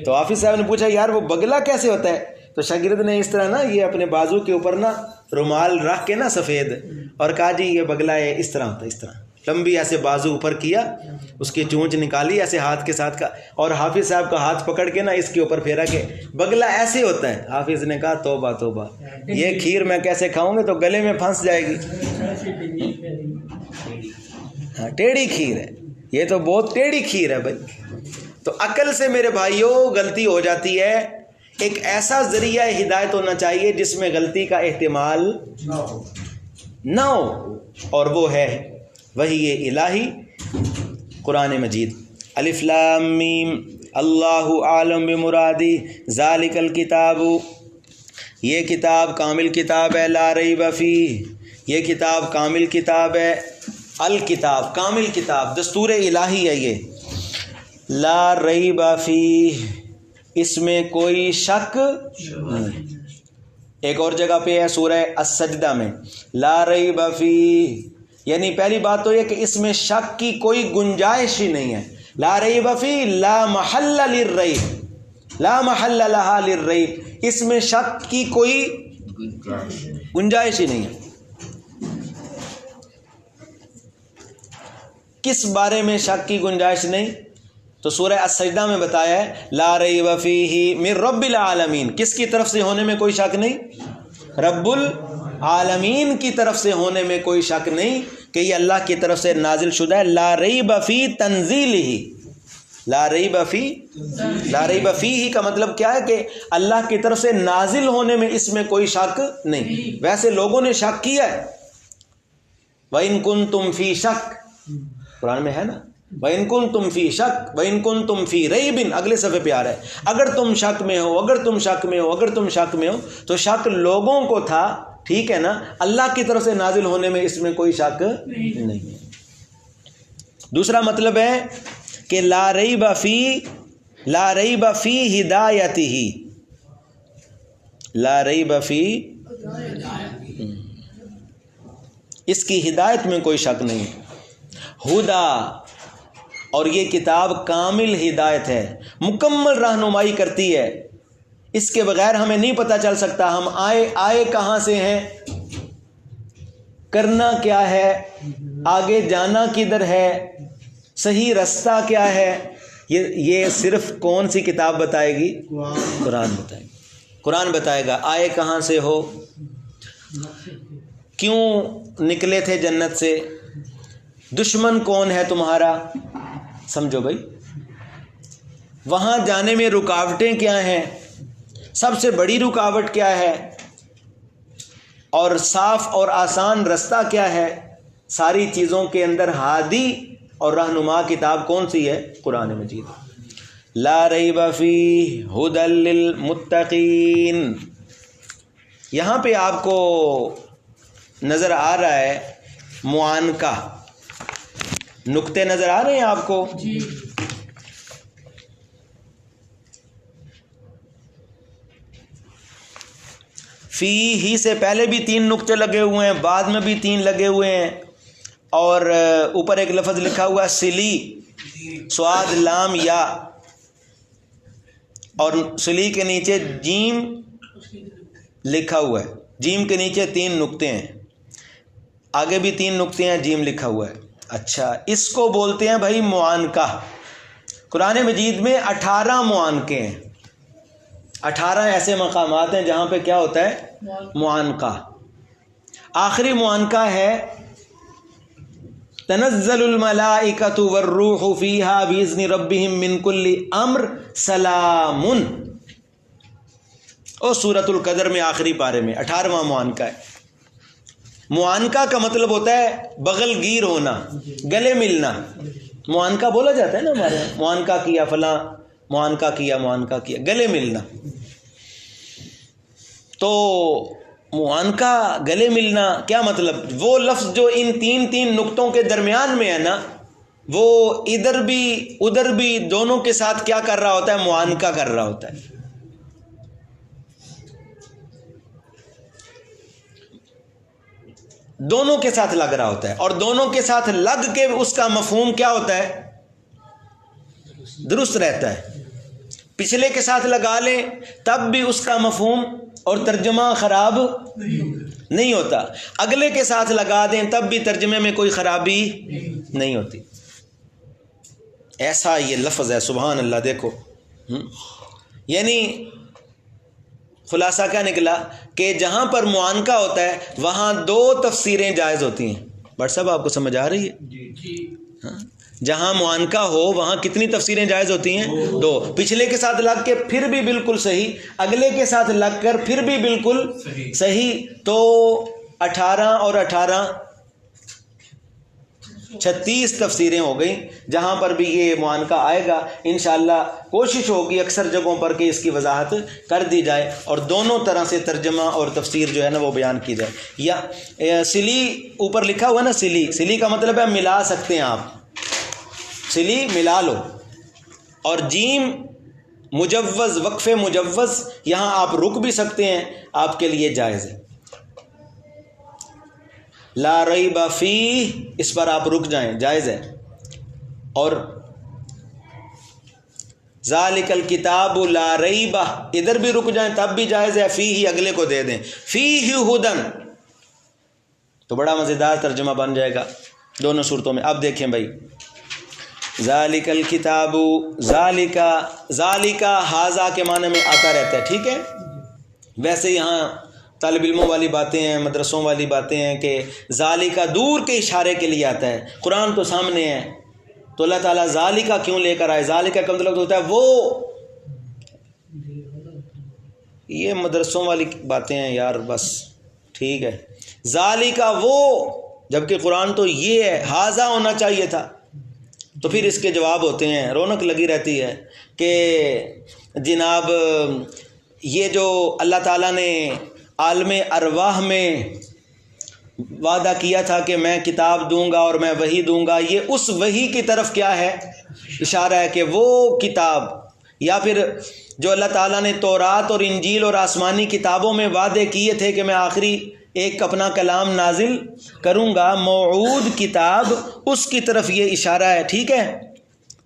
تو حافظ صاحب نے پوچھا یار وہ بگلا کیسے ہوتا ہے؟ تو شاگرد نے اس طرح نا یہ اپنے بازو کے اوپر نا رومال رکھ کے نا سفید، اور کہا جی یہ بگلا ہے، اس طرح ہوتا ہے، اس طرح لمبی ایسے بازو اوپر کیا، اس کی چونچ نکالی ایسے ہاتھ کے ساتھ کا، اور حافظ صاحب کا ہاتھ پکڑ کے نا اس کے اوپر پھیرا کے بگلا ایسے ہوتا ہے. حافظ نے کہا توبہ توبہ، یہ کھیر میں کیسے کھاؤں گے؟ تو گلے میں پھنس جائے گی. ہاں ٹیڑھی کھیر ہے یہ، تو بہت ٹیڑھی کھیر ہے بھائی. تو عقل سے میرے بھائیوں غلطی ہو جاتی ہے. ایک ایسا ذریعہ ہدایت ہونا چاہیے جس میں غلطی کا احتمال نہ ہو، اور وہ ہے وحی الہی قرآن مجید. الف لام میم اللہ اعلم بمرادی ذالک الکتاب یہ کتاب کامل کتاب ہے، لا ریب فیہ، یہ کتاب کامل کتاب ہے، الکتاب کامل کتاب، دستور الہی ہے یہ، لا ریب فیہ، اس میں کوئی شک نہیں۔ ایک اور جگہ پہ ہے سورہ السجدہ میں، لا ریب فیہ، یعنی پہلی بات تو یہ کہ اس میں شک کی کوئی گنجائش ہی نہیں ہے، لا ریب فیہ لا محل للریب، لا محل لہا للریب، اس میں شک کی کوئی گنجائش ہی نہیں ہے۔ کس بارے میں شک کی گنجائش نہیں؟ تو سورہ السجدہ میں بتایا ہے لا ریب فیہ من رب العالمین، کس کی طرف سے ہونے میں کوئی شک نہیں؟ رب العالمین کی طرف سے ہونے میں کوئی شک نہیں کہ یہ اللہ کی طرف سے نازل شدہ ہے۔ لا ریب فی تنزیلہ، لا ریب فی، لا ریب فیہ کا مطلب کیا ہے کہ اللہ کی طرف سے نازل ہونے میں اس میں کوئی شک نہیں۔ ویسے لوگوں نے شک کیا ہے، وَإِن كُنتُمْ فِي شَكٍّ، قرآن میں ہے نا، وَإِن كُنتُمْ فِي شَكٍّ وَإِن كُنتُمْ فِي رَيْبٍ، اگلے صفحے پہ آ رہا ہے، اگر تم شک میں ہو، اگر تم شک میں ہو، اگر تم شک میں ہو، تو شک لوگوں کو تھا، ٹھیک ہے نا، اللہ کی طرف سے نازل ہونے میں اس میں کوئی شک نہیں ہے۔ دوسرا مطلب ہے کہ لا ریب فی، لا ریب فی ہدایتہ، لا ریب فی، اس کی ہدایت میں کوئی شک نہیں ہے۔ ہدا، اور یہ کتاب کامل ہدایت ہے، مکمل رہنمائی کرتی ہے، اس کے بغیر ہمیں نہیں پتہ چل سکتا ہم آئے کہاں سے ہیں، کرنا کیا ہے، آگے جانا کدھر ہے، صحیح رستہ کیا ہے، یہ صرف کون سی کتاب بتائے گی؟ قرآن بتائے گی۔ قرآن بتائے گا آئے کہاں سے ہو، کیوں نکلے تھے جنت سے، دشمن کون ہے تمہارا، سمجھو بھائی، وہاں جانے میں رکاوٹیں کیا ہیں، سب سے بڑی رکاوٹ کیا ہے، اور صاف اور آسان رستہ کیا ہے، ساری چیزوں کے اندر ہادی اور رہنما کتاب کون سی ہے؟ قرآن مجید۔ لا ریب فیہ ھدی للمتقین، یہاں پہ آپ کو نظر آ رہا ہے معانقہ، نقطے نظر آ رہے ہیں آپ کو؟ فی ہی سے پہلے بھی 3 نقطے لگے ہوئے ہیں، بعد میں بھی 3 لگے ہوئے ہیں، اور اوپر ایک لفظ لکھا ہوا سلی، سواد لام یا، اور سلی کے نیچے جیم لکھا ہوا ہے، جیم کے نیچے 3 نقطے ہیں، آگے بھی 3 نقطے ہیں، جیم لکھا ہوا ہے۔ اچھا، اس کو بولتے ہیں بھائی معانقہ۔ قرآن مجید میں 18 معانقے ہیں، 18 ایسے مقامات ہیں جہاں پہ کیا ہوتا ہے؟ معانقہ۔ آخری معانقہ ہے تنزل الملائکۃ والروح فیہا باذن ربہم من کل امر سلام، اور سورۃ القدر میں آخری پارے میں 18واں معانقہ ہے۔ معانقہ کا مطلب ہوتا ہے بغل گیر ہونا، گلے ملنا، معانقہ بولا جاتا ہے نا ہمارے یہاں، معانقہ کیا فلاں، معانقہ کیا، معانقہ کیا، گلے ملنا۔ تو معانقہ، گلے ملنا، کیا مطلب؟ وہ لفظ جو ان 3 نقطوں کے درمیان میں ہے نا، وہ ادھر بھی ادھر بھی دونوں کے ساتھ کیا کر رہا ہوتا ہے؟ معانقہ کر رہا ہوتا ہے۔ دونوں کے ساتھ لگ رہا ہوتا ہے، اور دونوں کے ساتھ لگ کے اس کا مفہوم کیا ہوتا ہے؟ درست رہتا ہے۔ پچھلے کے ساتھ لگا لیں تب بھی اس کا مفہوم اور ترجمہ خراب نہیں ہوتا، اگلے کے ساتھ لگا دیں تب بھی ترجمے میں کوئی خرابی نہیں ہوتی۔ ایسا یہ لفظ ہے، سبحان اللہ۔ دیکھو، یعنی خلاصہ کیا نکلا کہ جہاں پر معانقہ ہوتا ہے وہاں 2 تفسیریں جائز ہوتی ہیں۔ بٹ صاحب آپ کو سمجھ آ رہی ہے؟ ہاں، جہاں معانقہ ہو وہاں کتنی تفسیریں جائز ہوتی ہیں؟ 2۔ پچھلے کے ساتھ لگ کے پھر بھی بالکل صحیح، اگلے کے ساتھ لگ کر پھر بھی بالکل صحیح۔ تو 18 اور 18 36 تفسیریں ہو گئیں جہاں پر بھی یہ معانقہ آئے گا انشاءاللہ کوشش ہوگی اکثر جگہوں پر کہ اس کی وضاحت کر دی جائے اور دونوں طرح سے ترجمہ اور تفسیر جو ہے نا وہ بیان کی جائے. یا سلی اوپر لکھا ہوا نا، سلی کا مطلب ہے ملا سکتے ہیں آپ، سلی ملا لو. اور جیم مجوز، وقف مجوز، یہاں آپ رک بھی سکتے ہیں، آپ کے لیے جائز ہے. لا ریب فیہ، اس پر آپ رک جائیں، جائز ہے. اور ذالک الکتاب لا ریب، ادھر بھی رک جائیں تب بھی جائز ہے. فیہ اگلے کو دے دیں، فیہ ہدن، تو بڑا مزیدار ترجمہ بن جائے گا دونوں صورتوں میں. اب دیکھیں بھائی، ذالک الکتاب، ذالک ھذا کے معنی میں آتا رہتا ہے، ٹھیک ہے. ویسے یہاں طالب علموں والی باتیں ہیں، مدرسوں والی باتیں ہیں کہ ذالک دور کے اشارے کے لیے آتا ہے، قرآن تو سامنے ہے، تو اللہ تعالیٰ ذالک کیوں لے کر آئے؟ ذالک کا مطلب ہوتا ہے وہ. یہ مدرسوں والی باتیں ہیں یار، بس ٹھیک ہے. ذالک وہ، جبکہ قرآن تو یہ ہے، ھذا ہونا چاہیے تھا. تو پھر اس کے جواب ہوتے ہیں، رونق لگی رہتی ہے کہ جناب یہ جو اللہ تعالیٰ نے عالم ارواح میں وعدہ کیا تھا کہ میں کتاب دوں گا اور میں وحی دوں گا، یہ اس وحی کی طرف کیا ہے؟ اشارہ ہے کہ وہ کتاب، یا پھر جو اللہ تعالیٰ نے تورات اور انجیل اور آسمانی کتابوں میں وعدے کیے تھے کہ میں آخری ایک اپنا کلام نازل کروں گا، موعود کتاب، اس کی طرف یہ اشارہ ہے. ٹھیک ہے،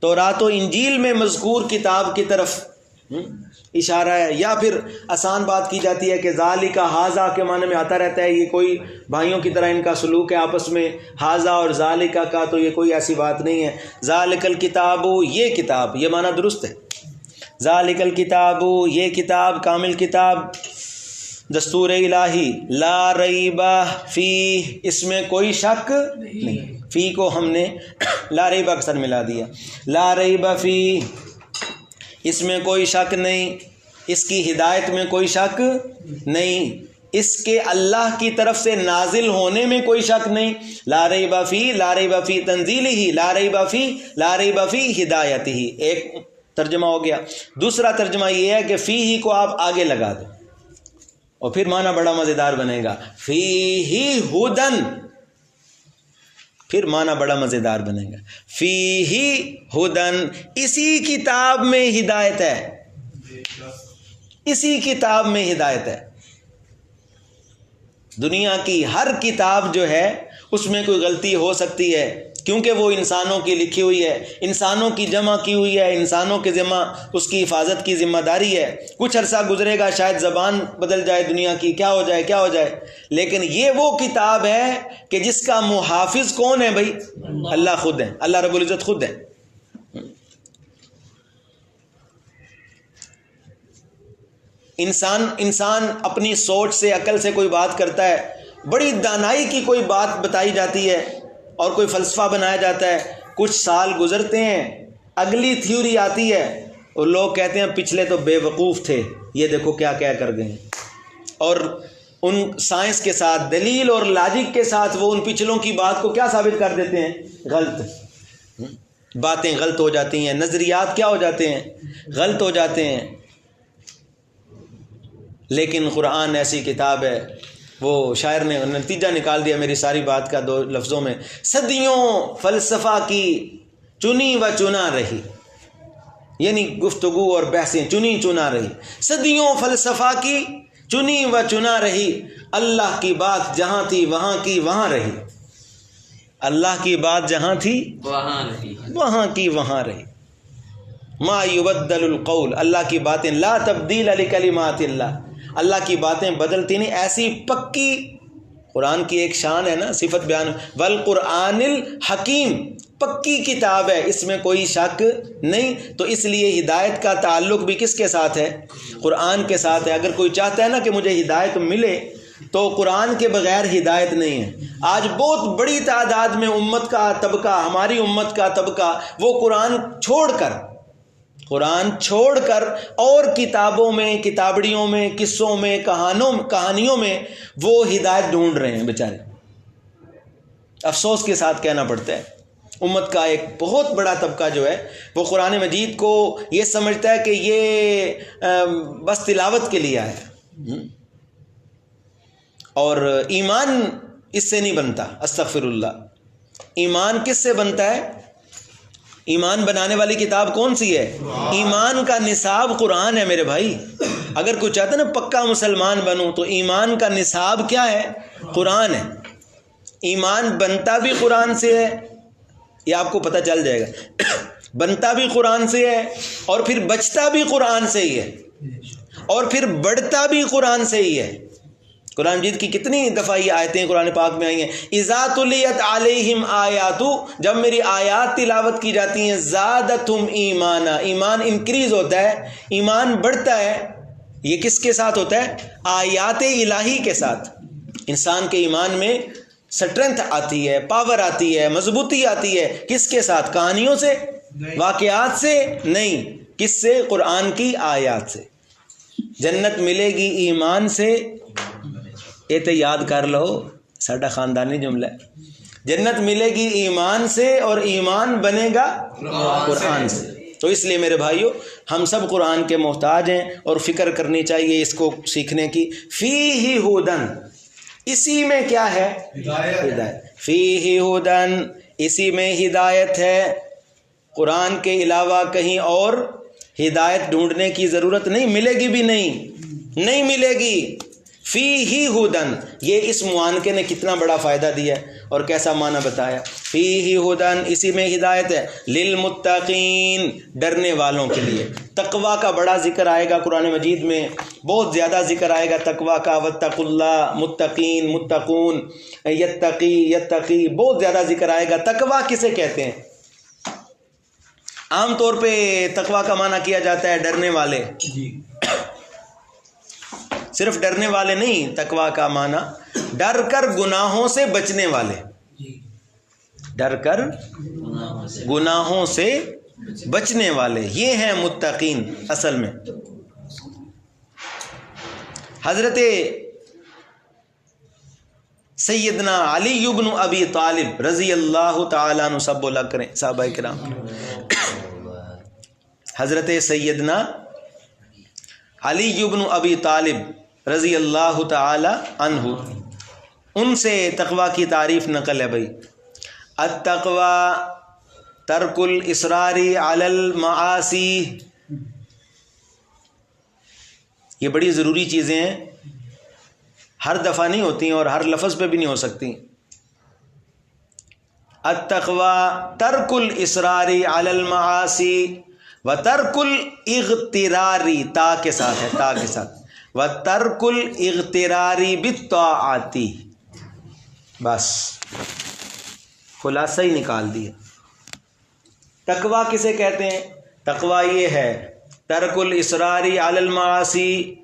تورات و انجیل میں مذکور کتاب کی طرف اشارہ ہے. یا پھر آسان بات کی جاتی ہے کہ ذالک ھذا کے معنی میں آتا رہتا ہے، یہ کوئی بھائیوں کی طرح ان کا سلوک ہے آپس میں، ھذا اور ذالک کا، تو یہ کوئی ایسی بات نہیں ہے. ذالک الکتاب، یہ کتاب، یہ معنی درست ہے. ذالک الکتاب، یہ کتاب، کامل کتاب، دستور الہی، لا ریب فیہ، اس میں کوئی شک نہیں. فی کو ہم نے لا ریب اکثر ملا دیا. لا ریب فیہ، اس میں کوئی شک نہیں، اس کی ہدایت میں کوئی شک نہیں، اس کے اللہ کی طرف سے نازل ہونے میں کوئی شک نہیں. لا ریب فی، لا ریب فی تنزیلہ، لا ریب فی، لا ریب فی ہدایتہ. ایک ترجمہ ہو گیا. دوسرا ترجمہ یہ ہے کہ فی ہی کو آپ آگے لگا دیں اور پھر معنی بڑا مزیدار بنے گا، فیہ ہدن، پھر معنی بڑا مزیدار بنے گا. فیہ ہدن، اسی کتاب میں ہدایت ہے، اسی کتاب میں ہدایت ہے. دنیا کی ہر کتاب جو ہے اس میں کوئی غلطی ہو سکتی ہے، کیونکہ وہ انسانوں کی لکھی ہوئی ہے، انسانوں کی جمع کی ہوئی ہے، انسانوں کے ذمہ اس کی حفاظت کی ذمہ داری ہے. کچھ عرصہ گزرے گا، شاید زبان بدل جائے دنیا کی، کیا ہو جائے، لیکن یہ وہ کتاب ہے کہ جس کا محافظ کون ہے بھائی؟ اللہ خود ہے، اللہ رب العزت خود ہے. انسان اپنی سوچ سے، عقل سے کوئی بات کرتا ہے، بڑی دانائی کی کوئی بات بتائی جاتی ہے اور کوئی فلسفہ بنایا جاتا ہے. کچھ سال گزرتے ہیں، اگلی تھیوری آتی ہے اور لوگ کہتے ہیں پچھلے تو بے وقوف تھے، یہ دیکھو کیا کر گئے. اور ان سائنس کے ساتھ، دلیل اور لاجک کے ساتھ وہ ان پچھلوں کی بات کو کیا ثابت کر دیتے ہیں؟ غلط. باتیں غلط ہو جاتی ہیں، نظریات کیا ہو جاتے ہیں؟ غلط ہو جاتے ہیں. لیکن قرآن ایسی کتاب ہے، وہ شاعر نے نتیجہ نکال دیا میری ساری بات کا 2 لفظوں میں، صدیوں فلسفہ کی چنی و چنا رہی، یعنی گفتگو اور بحثیں چنی چنا رہی، صدیوں فلسفہ کی چنی و چنا رہی، اللہ کی بات جہاں تھی وہاں کی وہاں رہی. اللہ کی بات جہاں تھی وہاں کی وہاں رہی. ما یبدل القول، اللہ کی باتیں لا تبدیل لکلمات اللہ، اللہ کی باتیں بدلتی نہیں، ایسی پکی. قرآن کی ایک شان ہے نا، صفت بیان، والقرآن الحکیم، پکی کتاب ہے، اس میں کوئی شک نہیں. تو اس لیے ہدایت کا تعلق بھی کس کے ساتھ ہے؟ قرآن کے ساتھ ہے. اگر کوئی چاہتا ہے نا کہ مجھے ہدایت ملے تو قرآن کے بغیر ہدایت نہیں ہے. آج بہت بڑی تعداد میں امت کا طبقہ، ہماری امت کا طبقہ، وہ قرآن چھوڑ کر اور کتابوں میں، کتابڑیوں میں، قصوں میں، کہانیوں میں وہ ہدایت ڈھونڈ رہے ہیں بیچارے. افسوس کے ساتھ کہنا پڑتا ہے. امت کا ایک بہت بڑا طبقہ جو ہے وہ قرآن مجید کو یہ سمجھتا ہے کہ یہ بس تلاوت کے لیے ہے، اور ایمان اس سے نہیں بنتا۔ استغفر اللہ، ایمان کس سے بنتا ہے؟ ایمان بنانے والی کتاب کون سی ہے؟ ایمان کا نصاب قرآن ہے میرے بھائی۔ اگر کوئی چاہتا ہے نا پکا مسلمان بنوں، تو ایمان کا نصاب کیا ہے؟ قرآن ہے۔ ایمان بنتا بھی قرآن سے ہے، یہ آپ کو پتہ چل جائے گا، بنتا بھی قرآن سے ہے، اور پھر بچتا بھی قرآن سے ہی ہے، اور پھر بڑھتا بھی قرآن سے ہی ہے۔ قرآن مجید کی کتنی دفعہ یہ آیتیں قرآن پاک میں آئی ہیں، اذا تلیت علیہم آیات، جب میری آیات تلاوت کی جاتی ہیں، زادتہم ایمانا، ایمان انکریز ہوتا ہے، ایمان بڑھتا ہے۔ یہ کس کے ساتھ ہوتا ہے؟ آیات الہی کے ساتھ۔ انسان کے ایمان میں سٹرنتھ آتی ہے، پاور آتی ہے، مضبوطی آتی ہے، کس کے ساتھ؟ کہانیوں سے، واقعات سے نہیں، کس سے؟ قرآن کی آیات سے۔ جنت ملے گی ایمان سے، یہ تو یاد کر لو، ساڈا خاندانی جملہ ہے، جنت ملے گی ایمان سے، اور ایمان بنے گا قرآن سے۔ تو اس لیے میرے بھائیو، ہم سب قرآن کے محتاج ہیں، اور فکر کرنی چاہیے اس کو سیکھنے کی۔ فیہ ھدی، اسی میں کیا ہے؟ ہدایت۔ فیہ ھدی، اسی میں ہدایت ہے۔ قرآن کے علاوہ کہیں اور ہدایت ڈھونڈنے کی ضرورت نہیں، ملے گی بھی نہیں ملے گی۔ فیہ ھدی، یہ اس معانقے نے کتنا بڑا فائدہ دیا ہے اور کیسا معنی بتایا۔ فیہ ھدی، اسی میں ہدایت ہے، للمتقین، ڈرنے والوں کے لیے۔ تقوی کا بڑا ذکر آئے گا قرآن مجید میں، بہت زیادہ ذکر آئے گا تقوی کا۔ واتقوا اللہ، متقین، متقون، یتقی، بہت زیادہ ذکر آئے گا۔ تقوی کسے کہتے ہیں؟ عام طور پہ تقوی کا معنی کیا جاتا ہے ڈرنے والے، صرف ڈرنے والے نہیں، تقوی کا معنی ڈر کر گناہوں سے بچنے والے، ڈر کر گناہوں سے بچنے والے، یہ ہیں متقین اصل میں۔ حضرت سیدنا علی بن ابی طالب رضی اللہ تعالیٰ عنہ، سب بولا کریں صحابہ کرام، حضرت سیدنا علی بن ابی طالب رضی اللہ تعالی عنہ، ان سے تقوی کی تعریف نقل ہے بھائی۔ التقوی ترک الاصرار علی المعاصی، یہ بڑی ضروری چیزیں ہیں، ہر دفعہ نہیں ہوتی ہیں اور ہر لفظ پہ بھی نہیں ہو سکتی۔ التقوی ترک الاصرار علی المعاصی وترک الاغترار، تا کے ساتھ ہے، تا کے ساتھ، وترک الاغترار بالطاعات، بس خلاصہ ہی نکال دیا۔ تقوی کسے کہتے ہیں؟ تقوی یہ ہے ترک الاصرار علی المعاصی،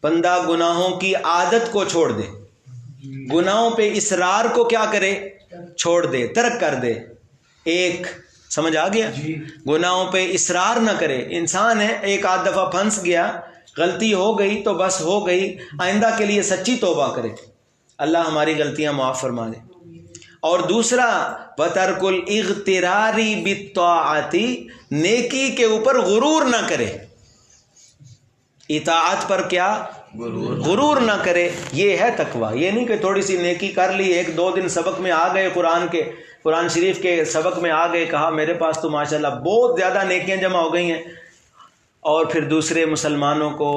بندہ گناہوں کی عادت کو چھوڑ دے، گناہوں پہ اصرار کو کیا کرے؟ چھوڑ دے، ترک کر دے۔ ایک سمجھ آ گیا؟ گناہوں پہ اصرار نہ کرے۔ انسان ہے، ایک آدھ دفعہ پھنس گیا، غلطی ہو گئی تو بس ہو گئی، آئندہ کے لیے سچی توبہ کرے، اللہ ہماری غلطیاں معاف فرما دے۔ اور دوسرا وترک الاغترار بالطاعات، نیکی کے اوپر غرور نہ کرے، اطاعت پر کیا؟ غرور نہ کرے، یہ ہے تقوی۔ یہ نہیں کہ تھوڑی سی نیکی کر لی، ایک دو دن سبق میں آ گئے، قرآن شریف کے سبق میں آ گئے، کہا میرے پاس تو ماشاءاللہ بہت زیادہ نیکیاں جمع ہو گئی ہیں، اور پھر دوسرے مسلمانوں کو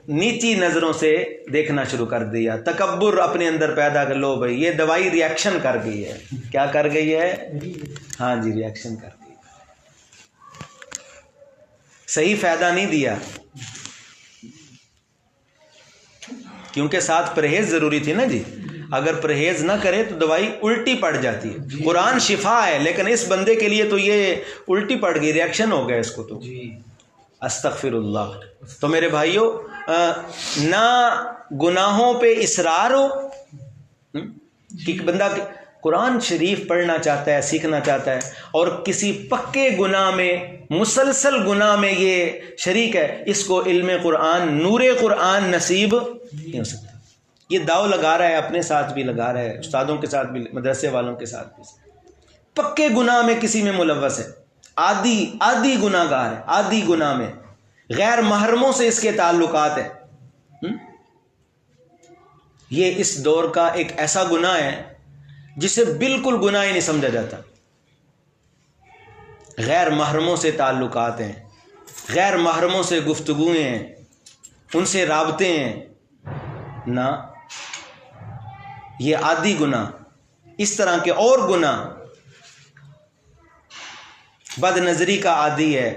نیچی نظروں سے دیکھنا شروع کر دیا، تکبر اپنے اندر پیدا کر لو بھائی، یہ دوائی ریاکشن کر گئی ہے۔ کیا کر گئی ہے؟ ہاں جی، ریاکشن کر گئی، صحیح فائدہ نہیں دیا، کیونکہ ساتھ پرہیز ضروری تھی نا جی۔ اگر پرہیز نہ کرے تو دوائی الٹی پڑ جاتی ہے۔ قرآن شفا ہے، لیکن اس بندے کے لیے تو یہ الٹی پڑ گئی، ریاکشن ہو گیا اس کو تو۔ استغفر اللہ۔ تو میرے بھائیو، نہ گناہوں پہ اصرار ہو، کہ بندہ قرآن شریف پڑھنا چاہتا ہے، سیکھنا چاہتا ہے، اور کسی پکے گناہ میں، مسلسل گناہ میں یہ شریک ہے، اس کو علم قرآن، نور قرآن نصیب نہیں ہو سکتا۔ یہ داؤ لگا رہا ہے، اپنے ساتھ بھی لگا رہا ہے، استادوں کے ساتھ بھی، مدرسے والوں کے ساتھ بھی۔ پکے گناہ میں کسی میں ملوث ہے، عادی گناہ گار ہے، عادی گناہ میں، غیر محرموں سے اس کے تعلقات ہیں، یہ اس دور کا ایک ایسا گناہ ہے جسے بالکل گناہ ہی نہیں سمجھا جاتا۔ غیر محرموں سے تعلقات ہیں، غیر محرموں سے گفتگویں ہیں، ان سے رابطے ہیں، نہ یہ عادی گناہ۔ اس طرح کے اور گناہ، بد نظری کا عادی ہے،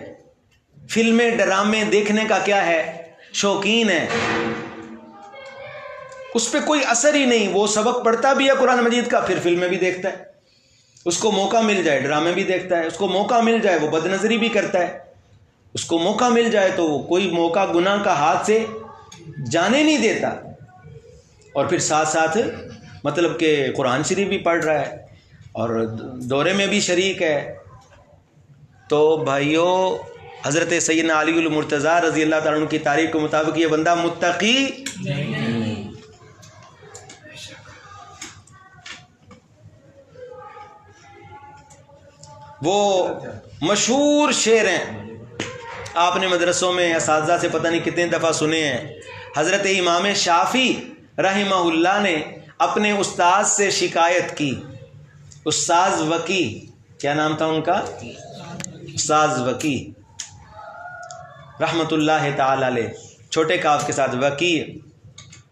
فلمیں ڈرامے دیکھنے کا کیا ہے، شوقین ہے، اس پہ کوئی اثر ہی نہیں، وہ سبق پڑھتا بھی ہے قرآن مجید کا، پھر فلمیں بھی دیکھتا ہے، اس کو موقع مل جائے ڈرامے بھی دیکھتا ہے، اس کو موقع مل جائے وہ بد نظری بھی کرتا ہے، اس کو موقع مل جائے تو وہ کوئی موقع گناہ کا ہاتھ سے جانے نہیں دیتا، اور پھر ساتھ ساتھ مطلب کہ قرآن شریف بھی پڑھ رہا ہے اور دورے میں بھی شریک ہے۔ تو بھائیو، حضرت سیدنا علی المرتضیٰ رضی اللہ تعالیٰ عنہ کی تعریف کے مطابق یہ بندہ متقی نہیں۔ وہ مشہور شعر ہیں، آپ نے مدرسوں میں اساتذہ سے پتہ نہیں کتنے دفعہ سنے ہیں۔ حضرت امام شافعی رحمہ اللہ نے اپنے استاد سے شکایت کی، استاذ وکی، کیا نام تھا ان کا؟ استاذ وکی رحمۃ اللہ تعالی علیہ، چھوٹے کاف کے ساتھ وکی۔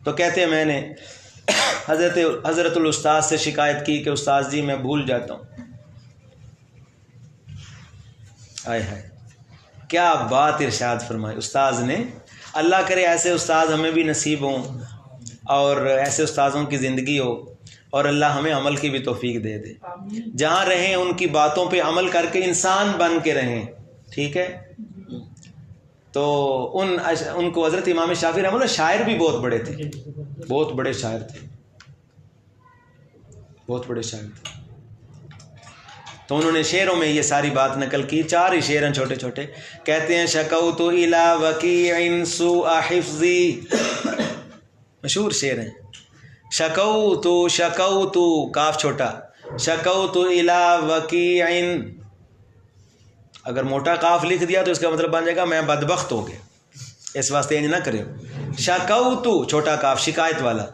تو کہتے ہیں میں نے حضرت الاستاذ سے شکایت کی کہ استاذ جی میں بھول جاتا ہوں۔ آئے ہائے، کیا بات ارشاد فرمائی استاذ نے۔ اللہ کرے ایسے استاذ ہمیں بھی نصیب ہوں اور ایسے استاذوں کی زندگی ہو، اور اللہ ہمیں عمل کی بھی توفیق دے دے، جہاں رہیں ان کی باتوں پہ عمل کر کے انسان بن کے رہیں، ٹھیک ہے۔ تو ان کو حضرت امام شافعی رحمہ اللہ شاعر بھی بہت بڑے تھے، بہت بڑے شاعر تھے، بہت بڑے شاعر تھے۔ تو انہوں نے شعروں میں یہ ساری بات نقل کی، 4 ہی شعر ہیں چھوٹے چھوٹے، کہتے ہیں شکوت الی وکیع سوء حفظی، مشہور شعر ہیں، شکوت کاف چھوٹا، شکوت الی وکیع، اگر موٹا کاف لکھ دیا تو اس کا مطلب بن جائے گا میں بدبخت ہو گیا، اس واسطے انج نہ کرے۔ شکوت چھوٹا کاف شکایت والا،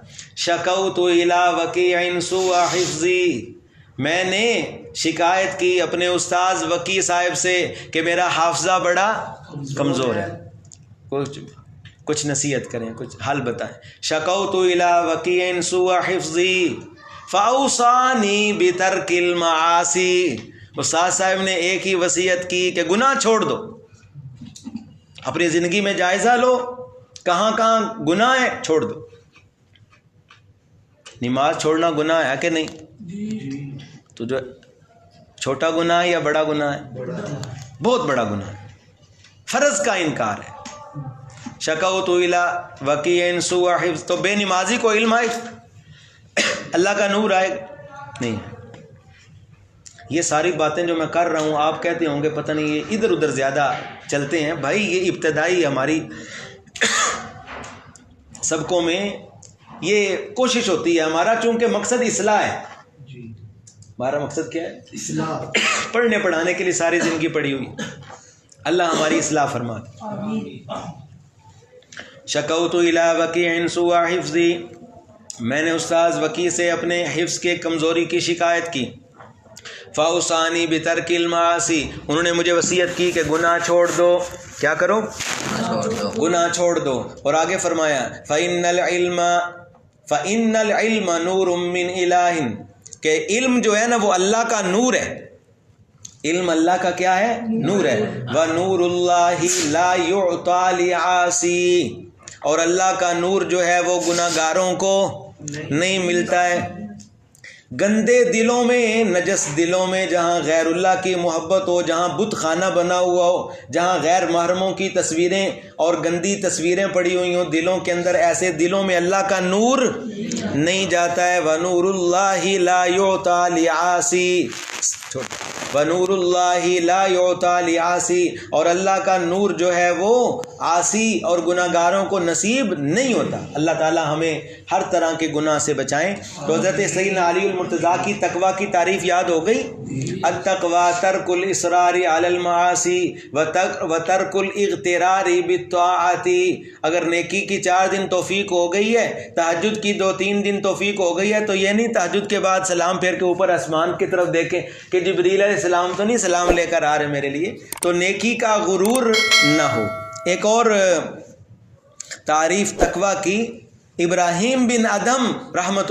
شکوت الی وکیع سوء حفظی، میں نے شکایت کی اپنے استاذ وکی صاحب سے کہ میرا حافظہ بڑا کمزور ہے، کچھ نصیحت کریں، کچھ حل بتائیں۔ شکوت الی وکیع سوء حفظی فاوصانی بترک المعاصی، استاذ صاحب نے ایک ہی وصیت کی کہ گناہ چھوڑ دو، اپنی زندگی میں جائزہ لو، کہاں کہاں گناہ ہے چھوڑ دو۔ نماز چھوڑنا گناہ ہے کہ نہیں؟ تو جو چھوٹا گناہ ہے یا بڑا گناہ ہے؟ بہت بڑا گناہ ہے، فرض کا انکار ہے۔ شکوت الی وکیع سوء حفظ، تو بے نمازی کو علم آئے، اللہ کا نور آئے نہیں ہے۔ یہ ساری باتیں جو میں کر رہا ہوں آپ کہتے ہوں گے پتہ نہیں یہ ادھر ادھر زیادہ چلتے ہیں، بھائی یہ ابتدائی ہماری سبقوں میں یہ کوشش ہوتی ہے، ہمارا چونکہ مقصد اصلاح ہے، ہمارا مقصد کیا ہے؟ اصلاح۔ پڑھنے پڑھانے کے لیے ساری زندگی پڑھی ہوئی، اللہ ہماری اصلاح فرما دے۔ شکوت الی وکیع سوء حفظی، میں نے استاذ وکی سے اپنے حفظ کے کمزوری کی شکایت کی۔ فاوصانی بترک المعاصی، انہوں نے مجھے وصیت کی کہ گناہ چھوڑ دو، کیا کرو؟ گناہ چھوڑ دو۔ اور آگے فرمایا فَإِنَّ الْعِلْمَ نُورٌ مِّنْ إِلَٰهٍ، کہ علم جو ہے نا وہ اللہ کا نور ہے، علم اللہ کا کیا ہے؟ نور ہے۔ وَنُورُ اللَّهِ لَا يُعْطَىٰ لِعَاصِي، اور اللہ کا نور جو ہے وہ گناہ گاروں کو نہیں ملتا ہے۔ گندے دلوں میں، نجس دلوں میں، جہاں غیر اللہ کی محبت ہو، جہاں بت خانہ بنا ہوا ہو، جہاں غیر محرموں کی تصویریں اور گندی تصویریں پڑی ہوئی ہوں دلوں کے اندر، ایسے دلوں میں اللہ کا نور نہیں جاتا ہے۔ وَنُورُ اللَّهِ لَا يُعْطَىٰ لِعَاصِي، وَنُورُ اللَّهِ لَا يُعْطَى لِعَاصِي، اور اللہ کا نور جو ہے وہ عاصی اور گناہ گاروں کو نصیب نہیں ہوتا۔ اللہ تعالی ہمیں ہر طرح کے گناہ سے بچائیں۔ تو حضرت سیدنا علی المرتضیٰ کی تقویٰ کی تعریف یاد ہو گئی؟ التقویٰ ترک الاصرار علی المعاصی وترک الاغترار بالطاعات۔ اگر نیکی کی 4 دن توفیق ہو گئی ہے، تہجد کی 2-3 دن توفیق ہو گئی ہے، تو یہ نہیں تہجد کے بعد سلام پھیر کے اوپر آسمان کی طرف دیکھیں کہ جبریل علیہ السلام تو نہیں سلام لے کر آ رہے میرے لیے، تو نیکی کا غرور نہ ہو۔ ایک اور تعریف تقویٰ کی ابراہیم بن ادم رحمۃ